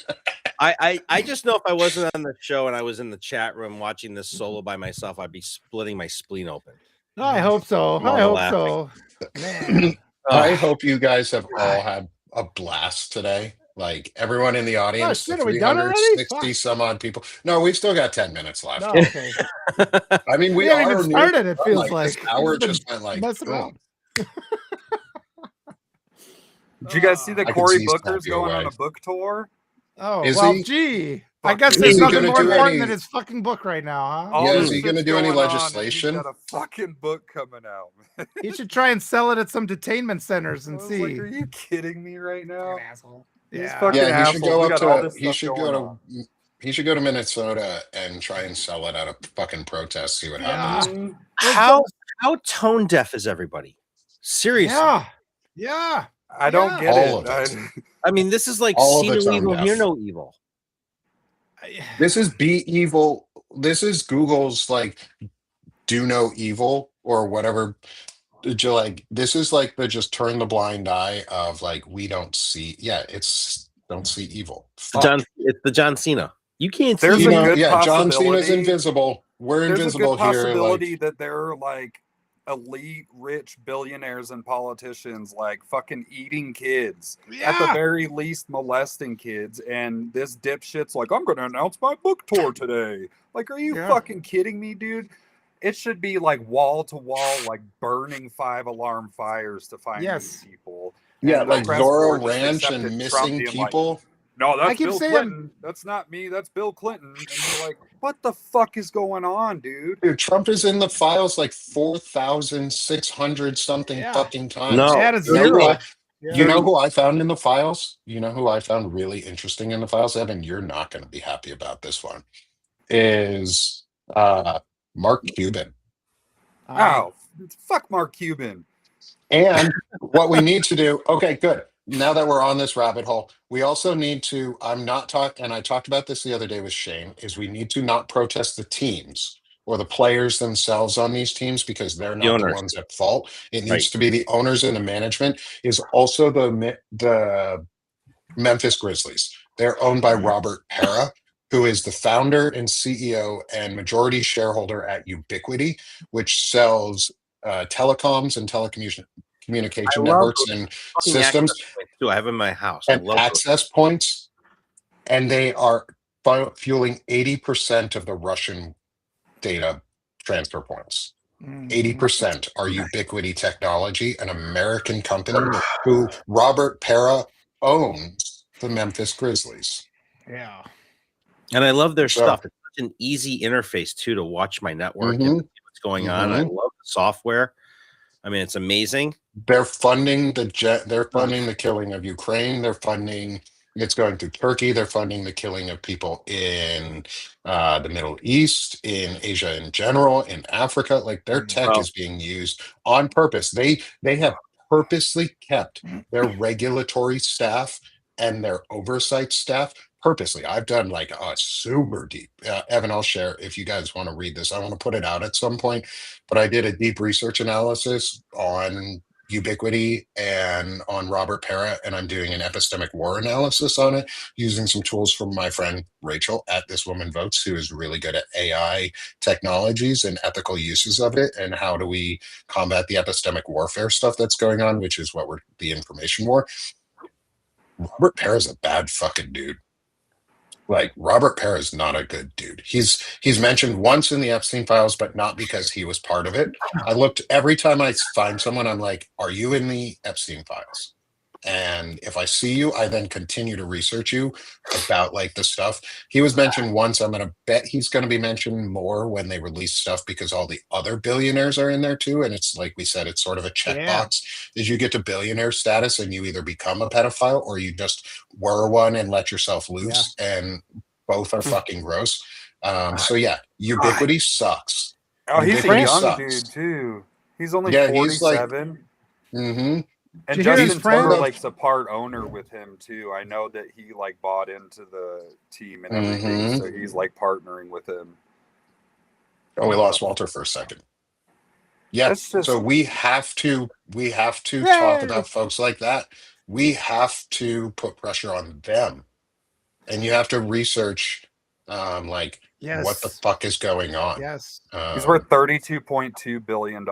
I just know if I wasn't on the show and I was in the chat room watching this solo by myself, I'd be splitting my spleen open. I hope so. I'm I all hope so. Man. I hope you guys have all had a blast today. Like everyone in the audience, shit, the are we done already? 360 some odd people. No, we've still got 10 minutes left. No, okay. I mean, We we haven't are even near- started. It feels this like hour We've been just went like messing boom. around. Did you guys see that I could Cory see Booker's Snappy going on away. a book tour? Oh, Is well, he? gee. I Fuck. guess Is there's he nothing gonna more do important any- than his fucking book right now, huh? All Yeah, this is he shit's gonna do any going on, and legislation? He's got a fucking book coming out. He should try and sell it at some detainment centers I and was see. like, are you kidding me right now? Asshole. These Yeah. fucking Yeah, he should assholes. go We up got all to this stuff going on. he should go to Minnesota and try and sell it at a fucking protest, see what happens. Mm, How tone deaf is everybody? Seriously. Yeah. Yeah. I don't Yeah. get All it. of it. I mean, this is like All of see no it's on evil, deaf. hear no evil. This is be evil. This is Google's like do no evil or whatever. Did you like this is like the just turn the blind eye of like we don't see. Yeah, it's don't see evil. Fuck. It's the John Cena. You can't There's see You a know, good yeah, John Cena's possibility- invisible. We're There's a invisible good here. possibility Like, that they're like elite rich billionaires and politicians like fucking eating kids, Yeah. at the very least molesting kids, and this dipshit's like, I'm gonna announce my book tour today. Like, are you fucking kidding me, dude? It should be like wall to wall, like burning 5-alarm fires to find these people. Yeah, And the like press Zorro corps just Ranch accepted and Trump missing being like, people. no, I that's keep Bill saying- Clinton. That's not me. That's Bill Clinton. And you're like, what the fuck is going on, dude? Dude, Trump is in the files like 4,600 something fucking times. No, They had a You know who zero. I- You know who I found in the files? You know who I found really interesting in the files, Evan? You're not going to be happy about this one. Is Mark Cuban. Oh, fuck Mark Cuban. And what we need to do, okay, good. Now that we're on this rabbit hole, we also need to, and I talked about this the other day with Shane, is we need to not protest the teams or the players themselves on these teams because they're not the owners. ones at fault. It needs Right. to be the owners and the management. Is also the Memphis Grizzlies. They're owned by Robert Pera, who is the founder and CEO and majority shareholder at Ubiquity, which sells telecoms and communication networks and systems too. I have in my house. and I love access points, and they are fueling 80% of the Russian data transfer points. 80% are Ubiquity Technology, an American company who Robert Pera owns the Memphis Grizzlies. Yeah. And I love their So- stuff. It's such an easy interface too to watch my network and Mhm. see what's going on. I love the software. I mean, it's amazing. They're funding they're funding the killing of Ukraine. They're funding it's going through Turkey. They're funding the killing of people in the Middle East, in Asia in general, in Africa. Like their tech Wow. is being used on purpose. They have purposely kept their regulatory staff and their oversight staff purposely. I've done like a super deep Evan, I'll share if you guys want to read this. I want to put it out at some point, but I did a deep research analysis on Ubiquity and on Robert Pera, and I'm doing an epistemic war analysis on it using some tools from my friend Rachel at This Woman Votes, who is really good at AI technologies and ethical uses of it, and how do we combat the epistemic warfare stuff that's going on, which is what we're the information war. Robert Pera's a bad fucking dude. Like Robert Pera is not a good dude. He's mentioned once in the Epstein files, but not because he was part of it. I looked every time I find someone, I'm like, are you in the Epstein files? And if I see you, I then continue to research you about like the stuff. He was mentioned once. I'm going to bet he's going to be mentioned more when they release stuff because all the other billionaires are in there too. And it's like we said, it's sort of a checkbox. Is you get to billionaire status and you either become a pedophile or you just were one and let yourself loose. And both are fucking gross. So yeah, Ubiquity sucks. Oh, he's a Ubiquity young sucks. dude too. He's only Yeah, he's like- 47. Mm-hmm. And Did you hear Justin his friend- Timberlake's a part owner with him too. I know that he like bought into the team and everything, Mhm. so he's like partnering with him. Oh, we lost Walter for a second. Yeah, That's just- so we have to talk Yay! about folks like that. We have to put pressure on them, and you have to research, like Yes. what the fuck is going on. Yes. He's worth $32.2 billion.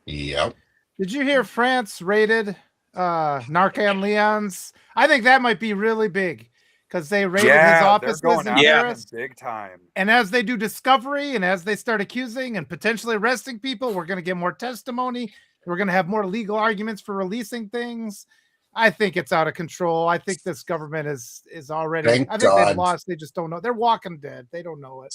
Yep. Did you hear France raided Narcan Leon's? I think that might be really big because they raided his Yeah, they're office going in after him Paris. big time. And as they do discovery and as they start accusing and potentially arresting people, we're going to get more testimony. We're going to have more legal arguments for releasing things. I think it's out of control. I think this government is already. Thank I think God. they've lost. They just don't know. They're walking dead. They don't know it.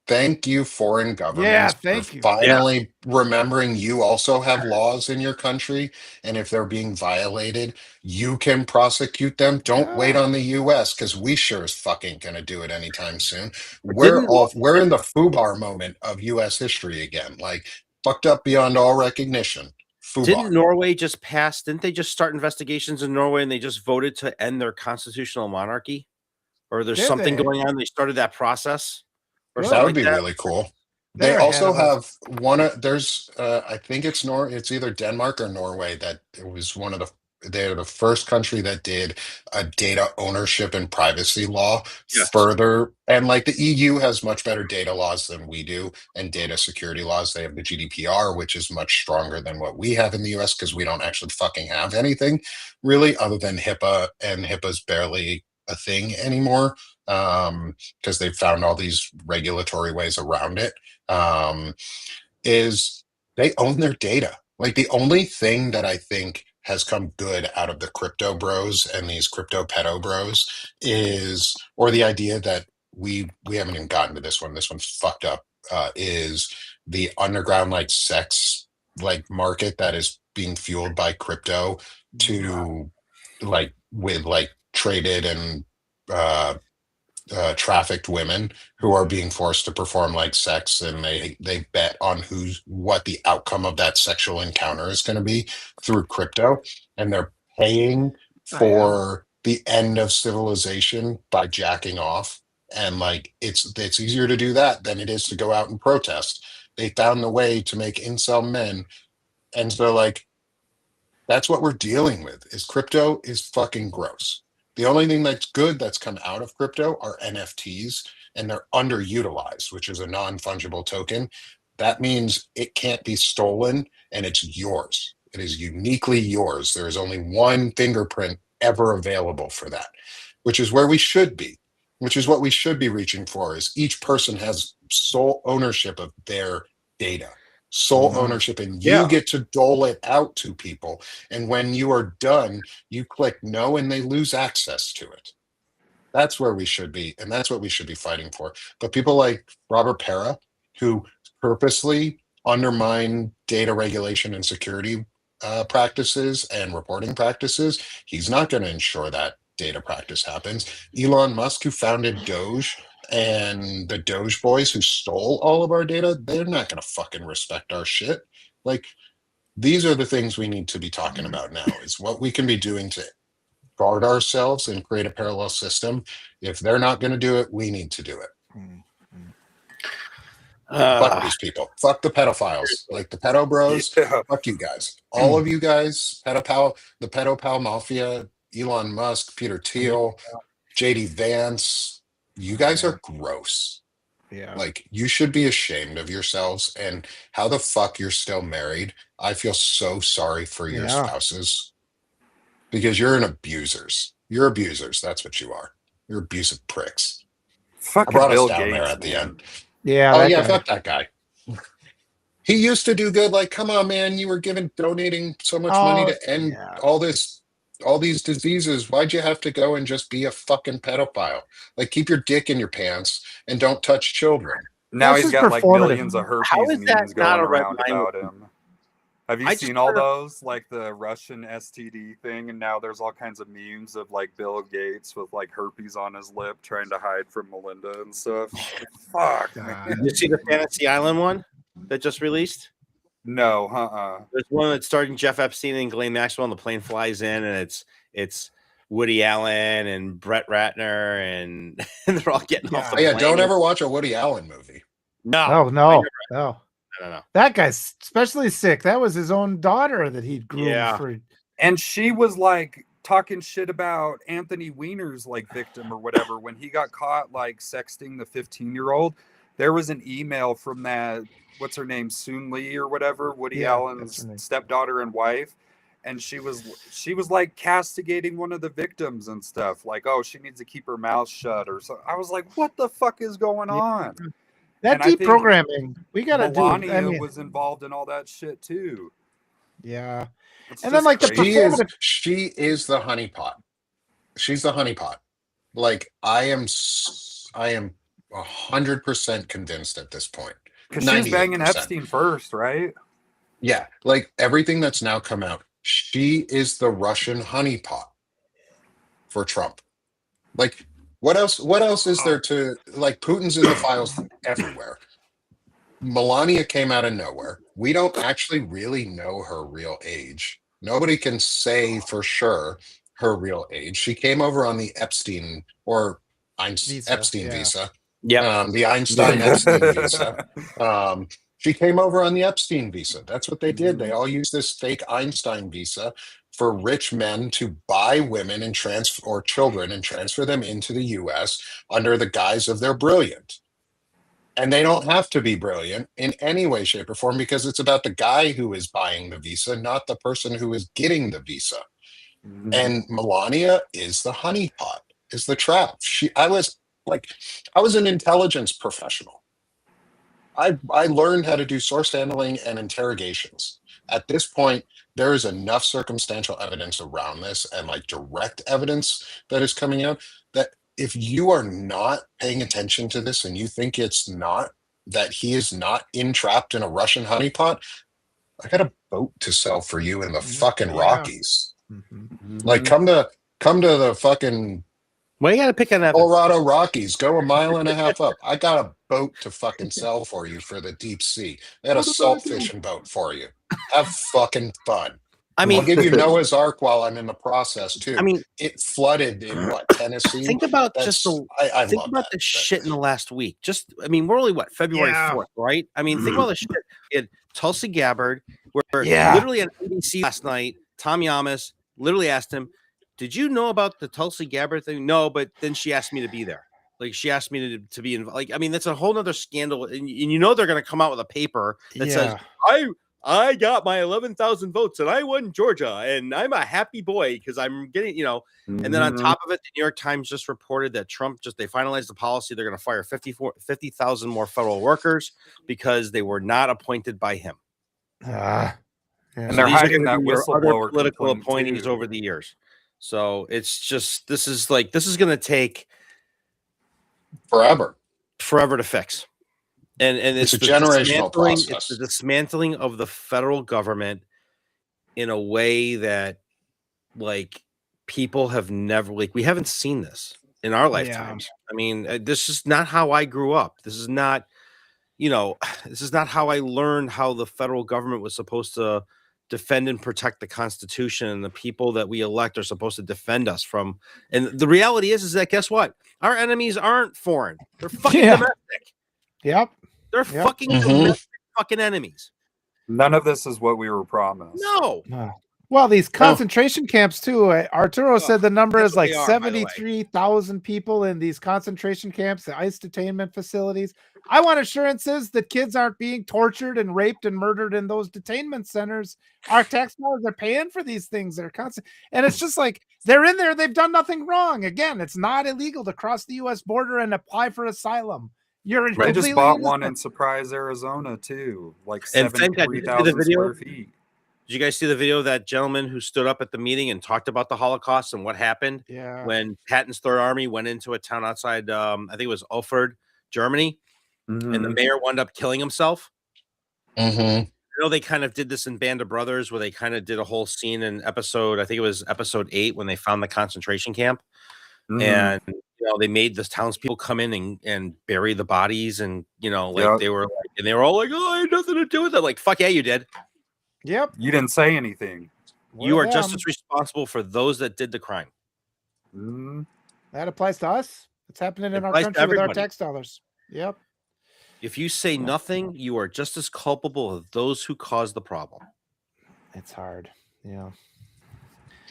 Thank you, foreign governments, Yeah, for thank you. finally remembering you also have laws in your country, and if they're being violated, you can prosecute them. Don't wait Yeah. on the U.S. because we sure as fucking gonna do it anytime soon. Didn't- We're in the FUBAR moment of U.S. history again, like fucked up beyond all recognition. Didn't FUBAR. Norway just pass? Didn't they just start investigations in Norway and they just voted to end their constitutional monarchy? Or there's Did something they? going on? They started that process? Or Really? That something would be like that? really cool. They're They ahead also of us. have there's I think it's either Denmark or Norway that it was one of the they're the first country that did a data ownership and privacy law Yes. further. And like the EU has much better data laws than we do, and data security laws. They have the GDPR, which is much stronger than what we have in the US because we don't actually fucking have anything really other than HIPAA, and HIPAA's barely a thing anymore because they've found all these regulatory ways around it. Is they own their data. Like the only thing that I think has come good out of the crypto bros and these crypto pedo bros is, or the idea that we haven't even gotten to this one. This one's fucked up. Is the underground like sex like market that is being fueled by crypto to like with like traded and uh trafficked women who are being forced to perform like sex, and they bet on who's what the outcome of that sexual encounter is going to be through crypto, and they're paying for the end of civilization by jacking off. And like it's easier to do that than it is to go out and protest. They found the way to make incel men, and so like that's what we're dealing with. Is crypto is fucking gross. The only thing that's good that's come out of crypto are NFTs, and they're underutilized, which is a non-fungible token. That means it can't be stolen, and it's yours. It is uniquely yours. There is only one fingerprint ever available for that, which is where we should be, which is what we should be reaching for, is each person has sole ownership of their data, sole ownership, and you Yeah. get to dole it out to people. And when you are done, you click no and they lose access to it. That's where we should be. And that's what we should be fighting for. But people like Robert Pera, who purposely undermine data regulation and security practices and reporting practices, he's not going to ensure that data practice happens. Elon Musk, who founded Doge, and the Doge boys who stole all of our data, they're not going to fucking respect our shit. Like, these are the things we need to be talking about now, is what we can be doing to guard ourselves and create a parallel system. If they're not going to do it, we need to do it. Fuck these people. Fuck the pedophiles. Like the pedo bros. Yeah. Fuck you guys. All of you guys, the pedopal mafia, Elon Musk, Peter Thiel, JD Vance, you guys are gross. Yeah. Like, you should be ashamed of yourselves, and how the fuck you're still married. I feel so sorry for your Yeah. spouses because you're an abusers. You're abusers. That's what you are. You're abusive pricks. I Fucking brought us Bill down there Gates, at the man. end. Yeah. Oh that yeah, guy. fuck that guy. He used to do good. Like, come on, man, you were donating so much money to end yeah. all these diseases. Why'd you have to go and just be a fucking pedophile? Like, keep your dick in your pants and don't touch children. Now That's he's just got like performative. millions of herpes How is that memes not going a red around line about with- him. Have you I just seen all heard- those, like the Russian STD thing? And now there's all kinds of memes of like Bill Gates with like herpes on his lip trying to hide from Melinda and stuff. Fuck, man. Did you see the Fantasy Island one that just released? No, There's one that's starring Jeff Epstein and Ghislaine Maxwell, and the plane flies in, and it's Woody Allen and Brett Ratner, and, and they're all getting off the Oh, yeah, plane. don't ever watch a Woody Allen movie. No, Oh no. No. no. That guy's especially sick. That was his own daughter that he'd groomed Yeah. for. And she was like talking shit about Anthony Weiner's like victim or whatever when he got caught like sexting the 15-year-old. There was an email from that, what's her name, Soon Lee or whatever, Woody Yeah, that's Allen's her name. stepdaughter and wife, and she was like castigating one of the victims and stuff, like, oh, she needs to keep her mouth shut or so. I was like, what the fuck is going on? That And I think deprogramming, we gotta do. Melania I mean, was involved in all that shit too. yeah. It's And then, just like, the crazy. She is the honeypot. She's the honeypot. Like, I am 100% convinced at this point. Because she was banging 98%. Epstein first, right? Yeah, like everything that's now come out, she is the Russian honeypot for Trump. Like, what else is there to, like, Putin's in the files everywhere. Melania came out of nowhere. We don't actually really know her real age. Nobody can say for sure her real age. She came over on the Epstein or Visa, Epstein yeah. visa. Yeah. The Einstein Epstein visa. She came over on the Epstein visa. That's what they did. They all used this fake Einstein visa for rich men to buy women and or children and transfer them into the US under the guise of they're brilliant. And they don't have to be brilliant in any way, shape, or form because it's about the guy who is buying the visa, not the person who is getting the visa. Mhm. And Melania is the honeypot, is the trap. I was an intelligence professional. I learned how to do source handling and interrogations. At this point, there is enough circumstantial evidence around this and like direct evidence that is coming out that if you are not paying attention to this and you think it's not that he is not entrapped in a Russian honeypot, I got a boat to sell for you in the fucking Yeah. Rockies. Mhm. Like come to the fucking Well, you got to pick on that. Colorado Rockies, go a mile and a half up. I got a boat to fucking sell for you for the deep sea. I got a salt fishing boat for you. Have fucking fun. I I'll mean, give you Noah's Ark while I'm in the process too. I mean, it flooded in what, Tennessee? think about That's, just I think love about that. the shit in the last week. Just, I mean, we're only what, February Yeah. 4th, right? I mean, think about the shit in Tulsi Gabbard, where Yeah. literally on ABC last night, Tom Yamas literally asked him, "Did you know about the Tulsi Gabbard thing?" No, but then she asked me to be there. Like she asked me to be involved. Like, I mean, that's a whole nother scandal, and you know they're going to come out with a paper that says, I got my 11,000 votes and I won Georgia and I'm a happy boy because I'm getting, you know, and then on top of it, the New York Times just reported that Trump they finalized the policy. They're going to fire 50,000 more federal workers because they were not appointed by him. Yeah. And So they're these are hiding gonna that be your other whistleblower political complaint, appointees too. over the years. So it's just, this is going to take Forever. to fix. And It's a the generational dismantling- process. It's the dismantling of the federal government in a way that like people have never, like, we haven't seen this in our lifetimes. I mean, this is not how I grew up. This is not, you know, this is not how I learned how the federal government was supposed to defend and protect the Constitution, and the people that we elect are supposed to defend us from. And the reality is that guess what? Our enemies aren't foreign. They're fucking domestic. Yep. They're Yep. fucking domestic fucking enemies. None of this is what we were promised. No. Well, these concentration camps too. Arturo said the number that's is what like they are, by the way. 73,000 people in these concentration camps, the ICE detainment facilities. I want assurances that kids aren't being tortured and raped and murdered in those detainment centers. Our tax dollars are paying for these things. They're constant, and it's just like they're in there. They've done nothing wrong. Again, it's not illegal to cross the U.S. border and apply for asylum. You're I just bought one in innocent. Surprise, Arizona, too. Like And thank God, did you see the 73,000 video? square feet. Did you guys see the video of that gentleman who stood up at the meeting and talked about the Holocaust and what happened when Patton's Third Army went into a town outside, I think it was Ulford, Germany, and the mayor wound up killing himself? I know they kind of did this in Band of Brothers, where they kind of did a whole scene in episode, I think it was episode 8, when they found the concentration camp. And you know, they made the townspeople come in and bury the bodies, and you know, like they were like, and they were all like, "Oh, I had nothing to do with it." Like, fuck yeah, you did. Yep. You didn't say anything. You are just as responsible for those that did the crime. That applies to us. It's happening in our applies to country with our everybody. tax dollars. Yep. If you say nothing, you are just as culpable as those who caused the problem. It's hard. Yeah.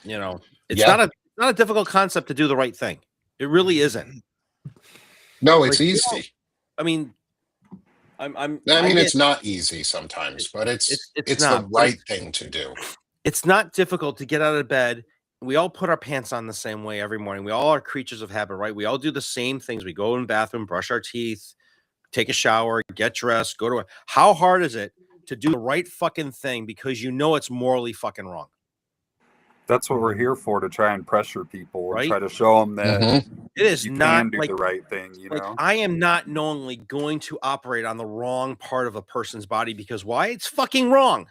You know, it's not a difficult concept to do the right thing. It really isn't. No, it's Like, easy. you know, I mean, I mean, it's not easy sometimes, but it's not, the right thing to do. It's not difficult to get out of bed. We all put our pants on the same way every morning. We all are creatures of habit, right? We all do the same things. We go in the bathroom, brush our teeth, take a shower, get dressed, go to work. How hard is it to do the right fucking thing because you know it's morally fucking wrong? That's what we're here for, to try and pressure people and Right? try to show them that it is you not can do like the right thing. You like, know, I am not knowingly going to operate on the wrong part of a person's body because why? It's fucking wrong.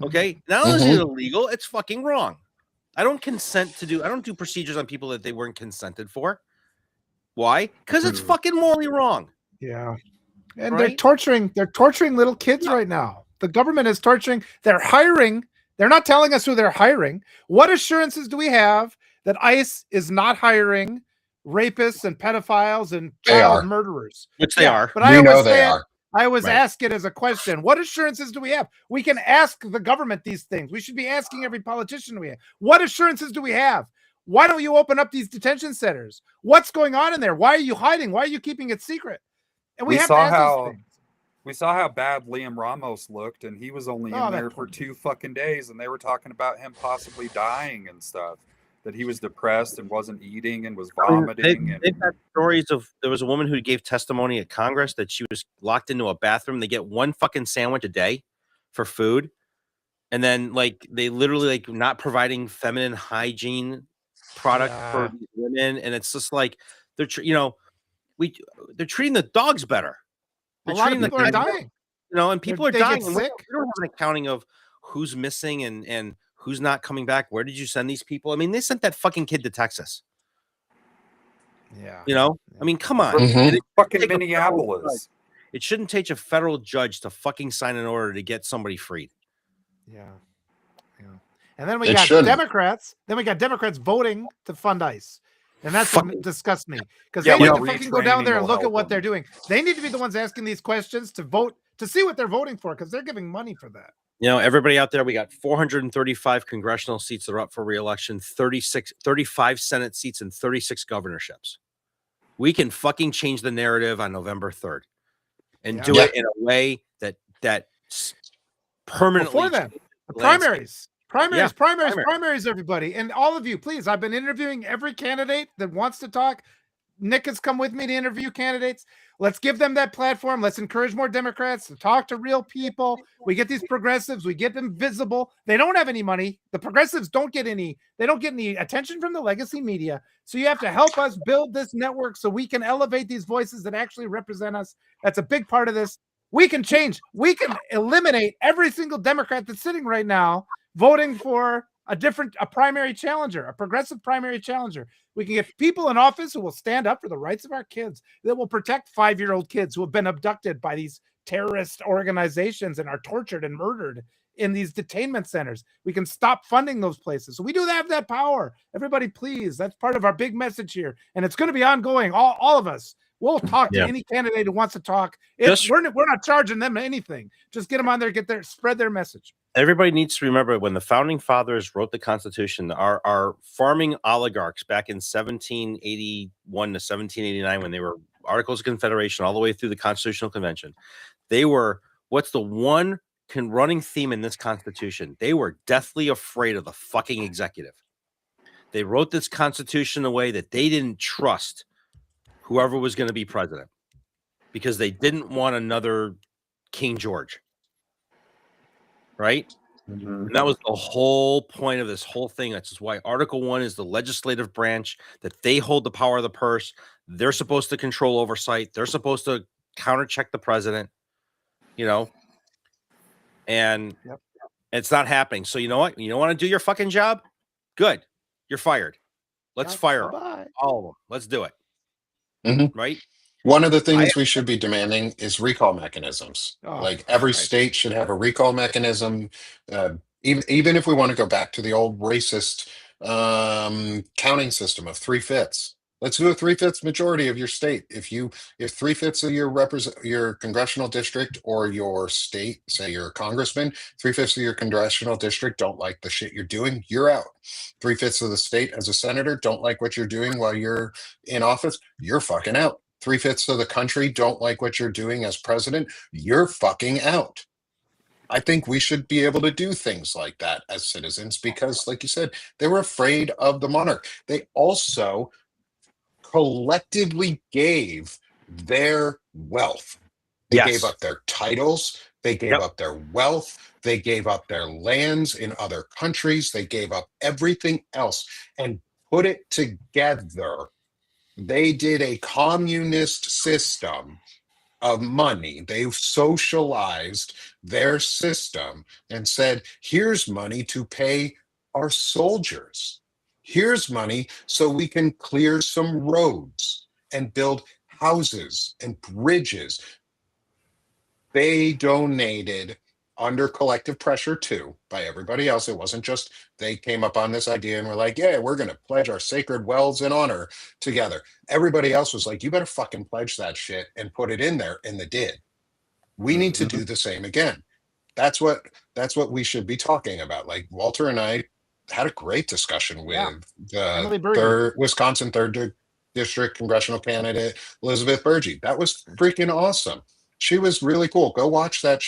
Okay, not only is it illegal, it's fucking wrong. I don't do procedures on people that they weren't consented for. Why? Because it's fucking morally wrong. Yeah. And they're torturing little kids right now. The government is torturing. They're hiring. They're not telling us who they're hiring. What assurances do we have that ICE is not hiring rapists and pedophiles and child murderers? Which they are. But I always they say are. I was Right. asking as a question. What assurances do we have? We can ask the government these things. We should be asking every politician we have. What assurances do we have? Why don't you open up these detention centers? What's going on in there? Why are you hiding? Why are you keeping it secret? And we have to ask those things. We saw how bad Liam Ramos looked, and he was only in there for 2 fucking days, and they were talking about him possibly dying and stuff. That he was depressed and wasn't eating and was vomiting. They've got stories of there was a woman who gave testimony at Congress that she was locked into a bathroom. They get one fucking sandwich a day for food, and then like they literally like not providing feminine hygiene product for these women, and it's just like they're they're treating the dogs better. A lot of people are dying. And people are dying. Sick. We don't have an accounting of who's missing and who's not coming back. Where did you send these people? I mean, they sent that fucking kid to Texas. Yeah. I mean, come on. Mhm. Fucking Minneapolis. It shouldn't take a federal judge to fucking sign an order to get somebody freed. Yeah. And then we got Democrats. Then we got Democrats voting to fund ICE. And that's what disgusts me. Because they need to fucking go down there and look at what they're doing. They need to be the ones asking these questions to vote, to see what they're voting for, because they're giving money for that. Everybody out there, we got 435 congressional seats that are up for re-election, 35 Senate seats, and 36 governorships. We can fucking change the narrative on November 3rd and do it in a way that permanently. Before then, the primaries, everybody. And all of you, please, I've been interviewing every candidate that wants to talk. Nick has come with me to interview candidates. Let's give them that platform. Let's encourage more Democrats to talk to real people. We get these progressives. We get them visible. They don't have any money. The progressives don't get any attention from the legacy media. So you have to help us build this network so we can elevate these voices that actually represent us. That's a big part of this. We can change. We can eliminate every single Democrat that's sitting right now voting for a primary challenger, a progressive primary challenger. We can get people in office who will stand up for the rights of our kids, that will protect 5-year-old kids who have been abducted by these terrorist organizations and are tortured and murdered in these detainment centers. We can stop funding those places. So we do have that power. Everybody, please. That's part of our big message here. And it's going to be ongoing. All of us. We'll talk to any candidate who wants to talk. We're not charging them anything. Just get them on there, spread their message. Everybody needs to remember when the founding fathers wrote the Constitution, our farming oligarchs back in 1781 to 1789, when they were Articles of Confederation all the way through the Constitutional Convention, they were, what's the one running theme in this Constitution? They were deathly afraid of the fucking executive. They wrote this Constitution in a way that they didn't trust whoever was going to be president because they didn't want another King George. Right? Mm-hmm. And that was the whole point of this whole thing. That's why Article 1 is the legislative branch, that they hold the power of the purse. They're supposed to control oversight. They're supposed to countercheck the president, and it's not happening. So you know what? You don't want to do your fucking job? Good. You're fired. Let's fire all of them. Let's do it. Mm-hmm. Right? One of the things we should be demanding is recall mechanisms. Like every state should have a recall mechanism. Even if we want to go back to the old racist counting system of 3/5, let's do a 3/5 majority of your state. If 3/5 of your congressional district or your state, say you're a congressman, 3/5 of your congressional district don't like the shit you're doing, you're out. 3/5 of the state as a senator don't like what you're doing while you're in office, you're fucking out. 3/5 of the country don't like what you're doing as president, you're fucking out. I think we should be able to do things like that as citizens because, like you said, they were afraid of the monarch. They also collectively gave their wealth. They gave up their titles. They gave up their wealth. They gave up their lands in other countries. They gave up everything else and put it together. They did a communist system of money. They socialized their system and said, here's money to pay our soldiers. Here's money so we can clear some roads and build houses and bridges. They donated under collective pressure too by everybody else. It wasn't just they came up on this idea and were like, yeah, we're going to pledge our sacred wells in honor together. Everybody else was like, you better fucking pledge that shit and put it in there, and they did. We need to do the same again. That's what we should be talking about. Like Walter and I had a great discussion with Emily the Berge. Wisconsin district congressional candidate Elizabeth Berge. That was freaking awesome. She was really cool. Go watch that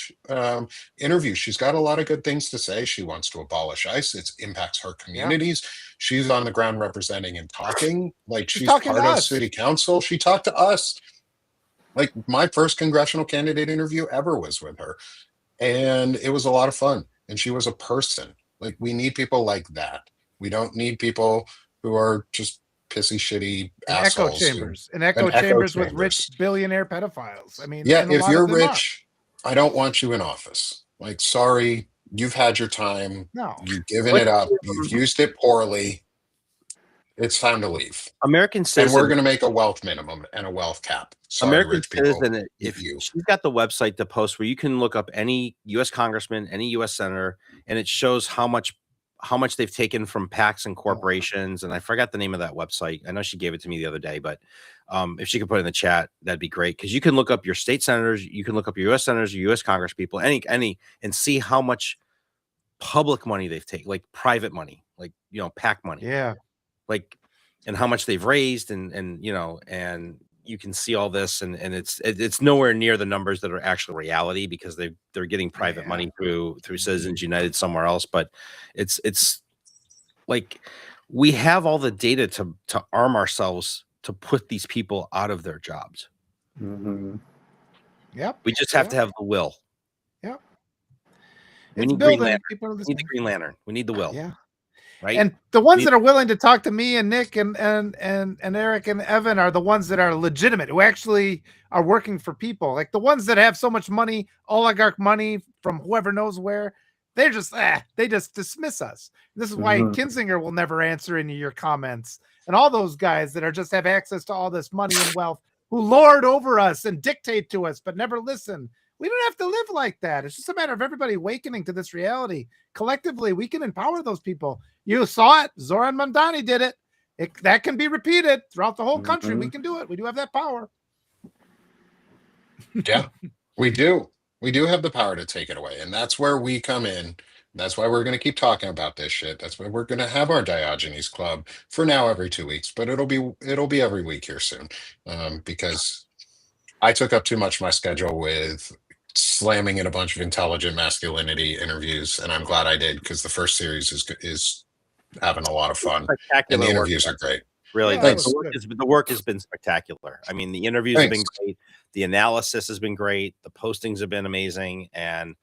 interview. She's got a lot of good things to say. She wants to abolish ICE. It impacts her communities. She's on the ground representing and talking. Like she's talking to part of us. city council. She talked to us. Like my first congressional candidate interview ever was with her. And it was a lot of fun. And she was a person. Like we need people like that. We don't need people who are just pissy, shitty echo assholes. chambers. In echo chambers with rich billionaire pedophiles. I mean, yeah, and a if lot you're of them rich, I don't want you in office. Like, sorry, you've had your time. No. You've given it up. You've used it poorly. It's time to leave. American And citizen. we're going to make a wealth minimum and a wealth cap. Sorry, American rich people. citizen. If she's got the website to post where you can look up any U.S. congressman, any U.S. senator, and it shows how much they've taken from PACs and corporations. And I forgot the name of that website. I know she gave it to me the other day, but if she could put it in the chat, that'd be great. Because you can look up your state senators, you can look up your U.S. senators, your U.S. Congress people, any, and see how much public money they've taken, like private money, like PAC money. Yeah. Like, and how much they've raised, and you can see all this, and it's nowhere near the numbers that are actual reality, because they're getting private money through Citizens United somewhere else. But it's like we have all the data to arm ourselves to put these people out of their jobs. Yep. We just have to have the will. Yep. We need Green Lantern. We need the Green Lantern. We need the will. Yeah. Right. And the ones that are willing to talk to me and Nick and Eric and Evan are the ones that are legitimate, who actually are working for people. Like the ones that have so much money, oligarch money from whoever knows where, they just dismiss us. This is why Kinzinger will never answer any of your comments. And all those guys that are just have access to all this money and wealth, who lord over us and dictate to us, but never listen. We don't have to live like that. It's just a matter of everybody awakening to this reality. Collectively, we can empower those people. You saw it. Zoran Mandani did it. That can be repeated throughout the whole country. We can do it. We do have that power. Yeah, we do. We do have the power to take it away. And that's where we come in. That's why we're going to keep talking about this shit. That's why we're going to have our Diogenes Club for now every 2 weeks, but it'll be every week here soon, because I took up too much of my schedule with slamming in a bunch of intelligent masculinity interviews, and I'm glad I did, because the first series is having a lot of fun, and the interviews are great. Really, Yeah, the work has been spectacular. I mean, the interviews have been great, the analysis has been great, the postings have been amazing, and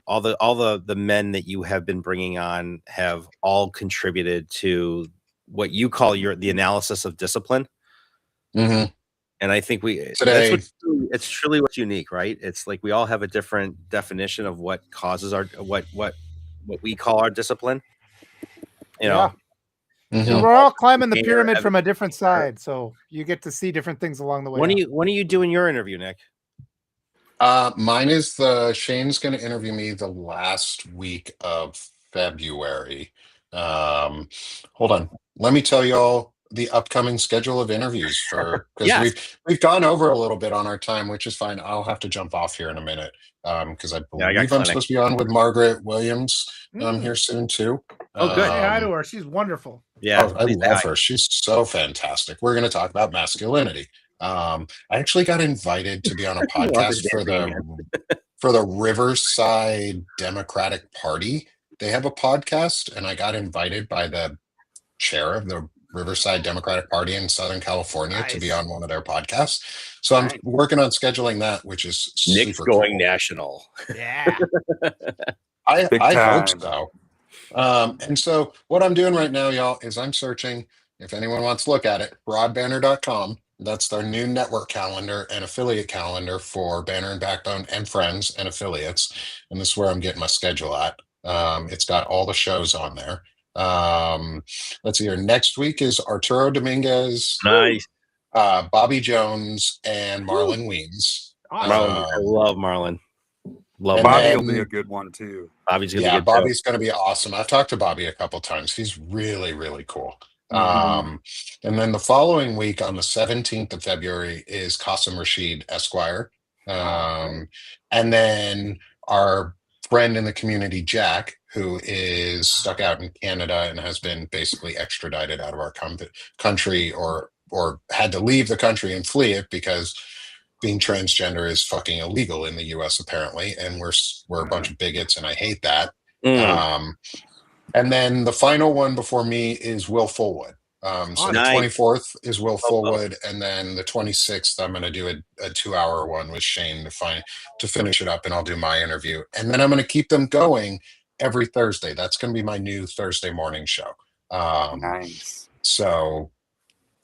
all the men that you have been bringing on have all contributed to what you call the analysis of discipline. Mm-hmm. And I think it's truly what's unique, right? It's like we all have a different definition of what causes our what we call our discipline. We're all climbing the pyramid from a different side, so you get to see different things along the way. When are you doing your interview, Nick? Mine is Shane's going to interview me the last week of February. Hold on, let me tell y'all the upcoming schedule of interviews because we've gone over a little bit on our time, which is fine. I'll have to jump off here in a minute because I believe I'm supposed to be on with Margaret Williams here soon too. Oh, good. Say hi to her. She's wonderful. Yeah, I love her. She's so fantastic. We're going to talk about masculinity. I actually got invited to be on a podcast for the Riverside Democratic Party. They have a podcast, and I got invited by the chair of the Riverside Democratic Party in Southern California to be on one of their podcasts. So I'm working on scheduling that, which is Nick's super going cool. national. Yeah. I hope so. And so what I'm doing right now, y'all, is I'm searching, if anyone wants to look at it, broadbanner.com. That's their new network calendar and affiliate calendar for Banner and Backbone and friends and affiliates. And this is where I'm getting my schedule at. It's got all the shows on there. Let's see here. Next week is Arturo Dominguez, nice, Bobby Jones, and Marlon Weems. Marlon, I love Marlon. Love Bobby will be a good one too. Bobby's gonna be good. Bobby's going to be awesome. I've talked to Bobby a couple times. He's really, really cool. And then the following week on the 17th of February is Qasim Rashid Esquire. And then our friend in the community, Jack, who is stuck out in Canada and has been basically extradited out of our country, or had to leave the country and flee it because being transgender is fucking illegal in the US apparently, and we're a bunch of bigots, and I hate that. And then the final one before me is Will Fullwood. So the Nice. 24th is Will Fullwood, and then the 26th I'm going to do a 2-hour one with Shane to finish it up, and I'll do my interview, and then I'm going to keep them going every Thursday. That's going to be my new Thursday morning show. Nice. So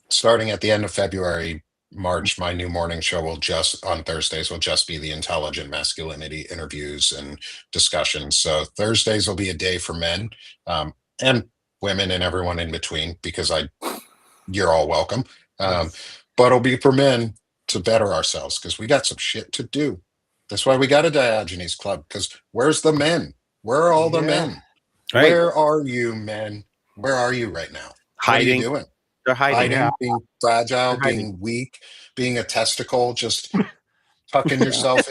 starting at the end of February, March, my new morning show on Thursdays will just be the intelligent masculinity interviews and discussions. So Thursdays will be a day for men, and women and everyone in between, because you're all welcome. But it'll be for men to better ourselves, because we got some shit to do. That's why we got a Diogenes Club, because where's the men? Where are all the men? Right. Where are you, men? Where are you right now? Hiding. What are you doing? They're hiding. Being fragile, They're hiding. being weak, being a testicle, just tucking yourself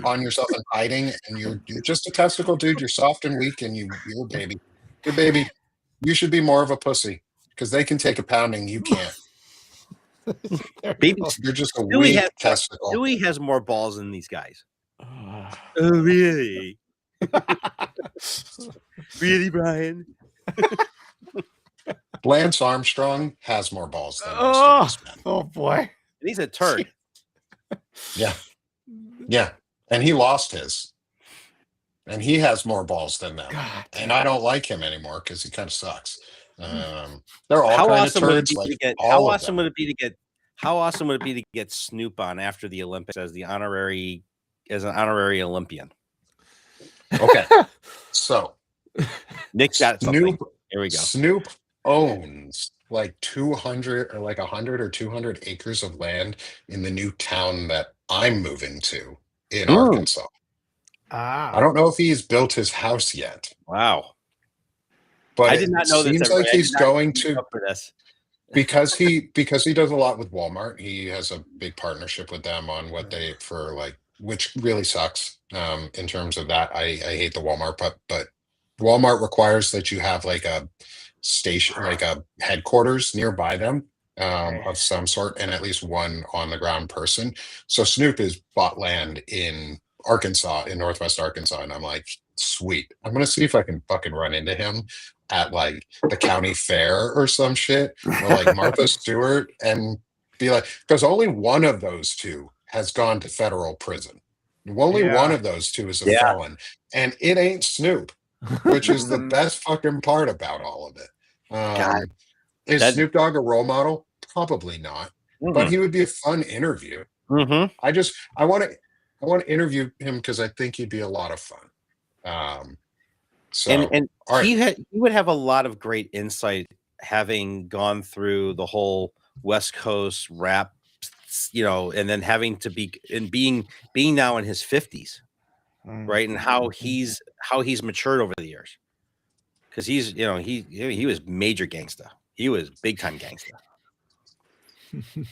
on yourself and hiding, and you're just a testicle, dude. You're soft and weak, and you're a baby. You're a baby. You should be more of a pussy, because they can take a pounding. You can't. Baby, You're just a weak testicle. Dewey has more balls than these guys. Oh, really? Really, Brian? Lance Armstrong has more balls than most of these men. Oh boy. And he's a turd. Yeah. And he lost his. And he has more balls than them. God. And I don't like him anymore because he kind of sucks. They're all How kind awesome of would it turds. be Like to get? all How of awesome them. would it be to get? How awesome would it be to get Snoop on after the Olympics as an honorary Olympian? Okay. So Nick got something. Snoop, Here we go. Snoop owns like 200 or like 100 or 200 acres of land in the new town that I'm moving to in Arkansas. I don't know if he's built his house yet, Wow. but I did not know this. seems like everybody. I he's did not going sign to up for this. because he does a lot with Walmart. He has a big partnership with them on which really sucks in terms of that. I hate the Walmart, but Walmart requires that you have like a station, like a headquarters nearby them of some sort, and at least one on the ground person. So Snoop has bought land in Arkansas, in Northwest Arkansas, and I'm like, sweet. I'm gonna see if I can fucking run into him at like the county fair or some shit, or like Martha Stewart, and be like, because only one of those two has gone to federal prison. Only one of those two is a felon, and it ain't Snoop, which is the best fucking part about all of it. Is Snoop Dogg a role model? Probably not, but he would be a fun interview. I want to interview him because I think he'd be a lot of fun. And all he right. would have a lot of great insight, having gone through the whole West Coast rap, and then having to being now in his 50s, right? And how he's matured over the years, because he's he was major gangsta. He was big time gangsta.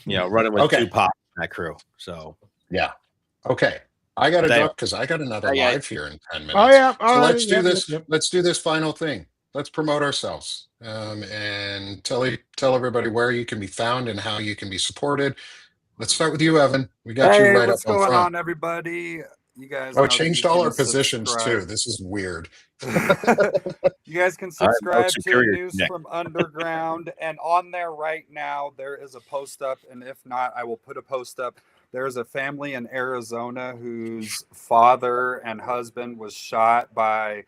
Running with Tupac and that crew. So yeah, okay. I got to duck because I got another live here in 10 minutes. Oh yeah. So let's do this. Let's do this final thing. Let's promote ourselves and tell everybody where you can be found and how you can be supported. Let's start with you, Evan. We got you right up what's on going front. on, everybody? You guys changed all our positions too. This is weird. You guys can subscribe to News Nick. from Underground, and on there right now there is a post up, and if not, I will put a post up. There's a family in Arizona whose father and husband was shot by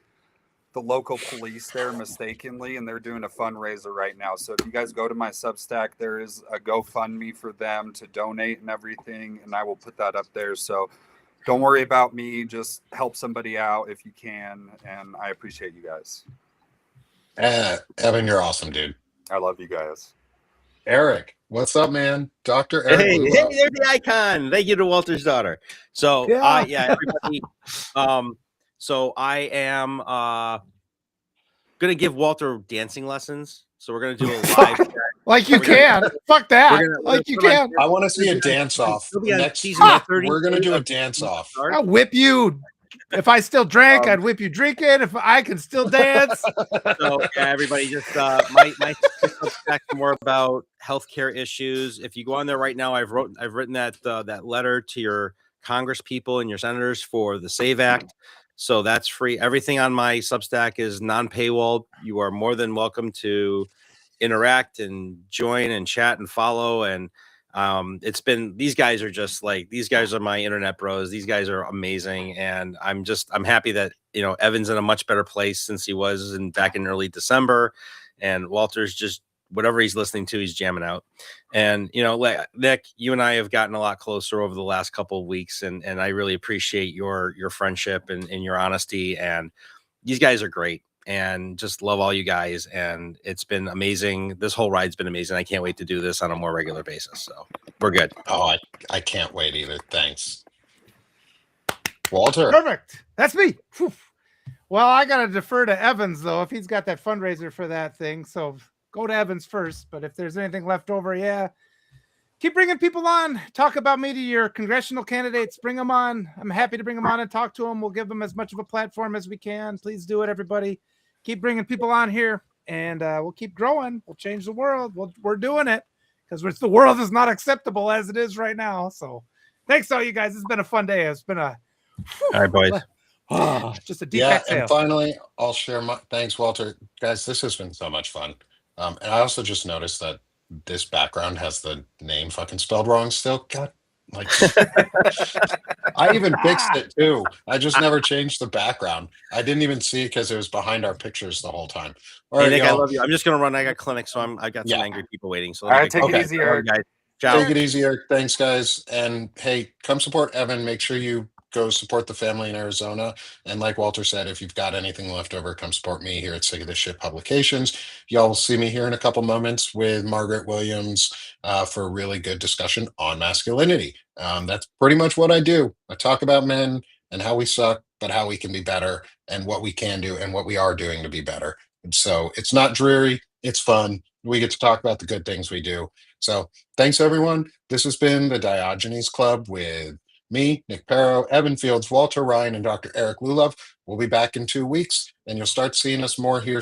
the local police there mistakenly, and they're doing a fundraiser right now. So if you guys go to my Substack, there is a GoFundMe for them to donate and everything, and I will put that up there. So don't worry about me, just help somebody out if you can, and I appreciate you guys. Evan, you're awesome, dude. I love you guys. Eric, what's up, man? Dr. Eric. Hey, there's the icon. Thank you to Walter's daughter. So everybody. So I am gonna give Walter dancing lessons. So we're gonna do a live chat Like you can. Fuck that. Like you can. I want to see a dance off. It'll be on Next, season 30. we're gonna do a dance off. I'll whip you. If I still drank, I'd whip you drinking. If I can still dance. So yeah, everybody just my Substack more about healthcare issues. If you go on there right now, I've written that letter to your Congress people and your senators for the SAVE Act. So that's free. Everything on my Substack is non-paywall. You are more than welcome to interact and join and chat and follow. And it's been, these guys are my internet bros. These guys are amazing. And I'm happy that, Evan's in a much better place since he was back in early December, and Walter's just, whatever he's listening to, he's jamming out. And, Nick, you and I have gotten a lot closer over the last couple of weeks, and I really appreciate your friendship and your honesty. And these guys are great, and just love all you guys. And it's been amazing. This whole ride's been amazing. I can't wait to do this on a more regular basis. So we're good. Oh, I can't wait either. Thanks. Walter. Perfect. That's me. Whew. Well, I got to defer to Evans, though, if he's got that fundraiser for that thing. So go to Evans first. But if there's anything left over, yeah, keep bringing people on. Talk about me to your congressional candidates. Bring them on. I'm happy to bring them on and talk to them. We'll give them as much of a platform as we can. Please do it, everybody. Keep bringing people on here, and we'll keep growing. We'll change the world. We're doing it because the world is not acceptable as it is right now. So thanks to all you guys. It's been a fun day. It's been a all right, boys. Just a deep exhale. And finally, I'll share my thanks, Walter. Guys, this has been so much fun. And I also just noticed that this background has the name fucking spelled wrong still. God, like I even fixed it too. I just never changed the background. I didn't even see it because it was behind our pictures the whole time. All right, Nick, I love you. I'm just gonna run. I got clinic, so I got some angry people waiting. So all right, take it easy, Eric. Guys. Ciao. Take it easy, Eric. Thanks, guys. And hey, come support Evan. Make sure you go support the family in Arizona. And like Walter said, if you've got anything left over, come support me here at Sick of This Shit Publications. Y'all will see me here in a couple moments with Margaret Williams for a really good discussion on masculinity. That's pretty much what I do. I talk about men and how we suck, but how we can be better, and what we can do and what we are doing to be better. And so it's not dreary. It's fun. We get to talk about the good things we do. So thanks, everyone. This has been the Diogenes Club with me, Nick Paro, Evan Fields, Walter Rhein, and Dr. Eric Lullove. We'll be back in 2 weeks, and you'll start seeing us more here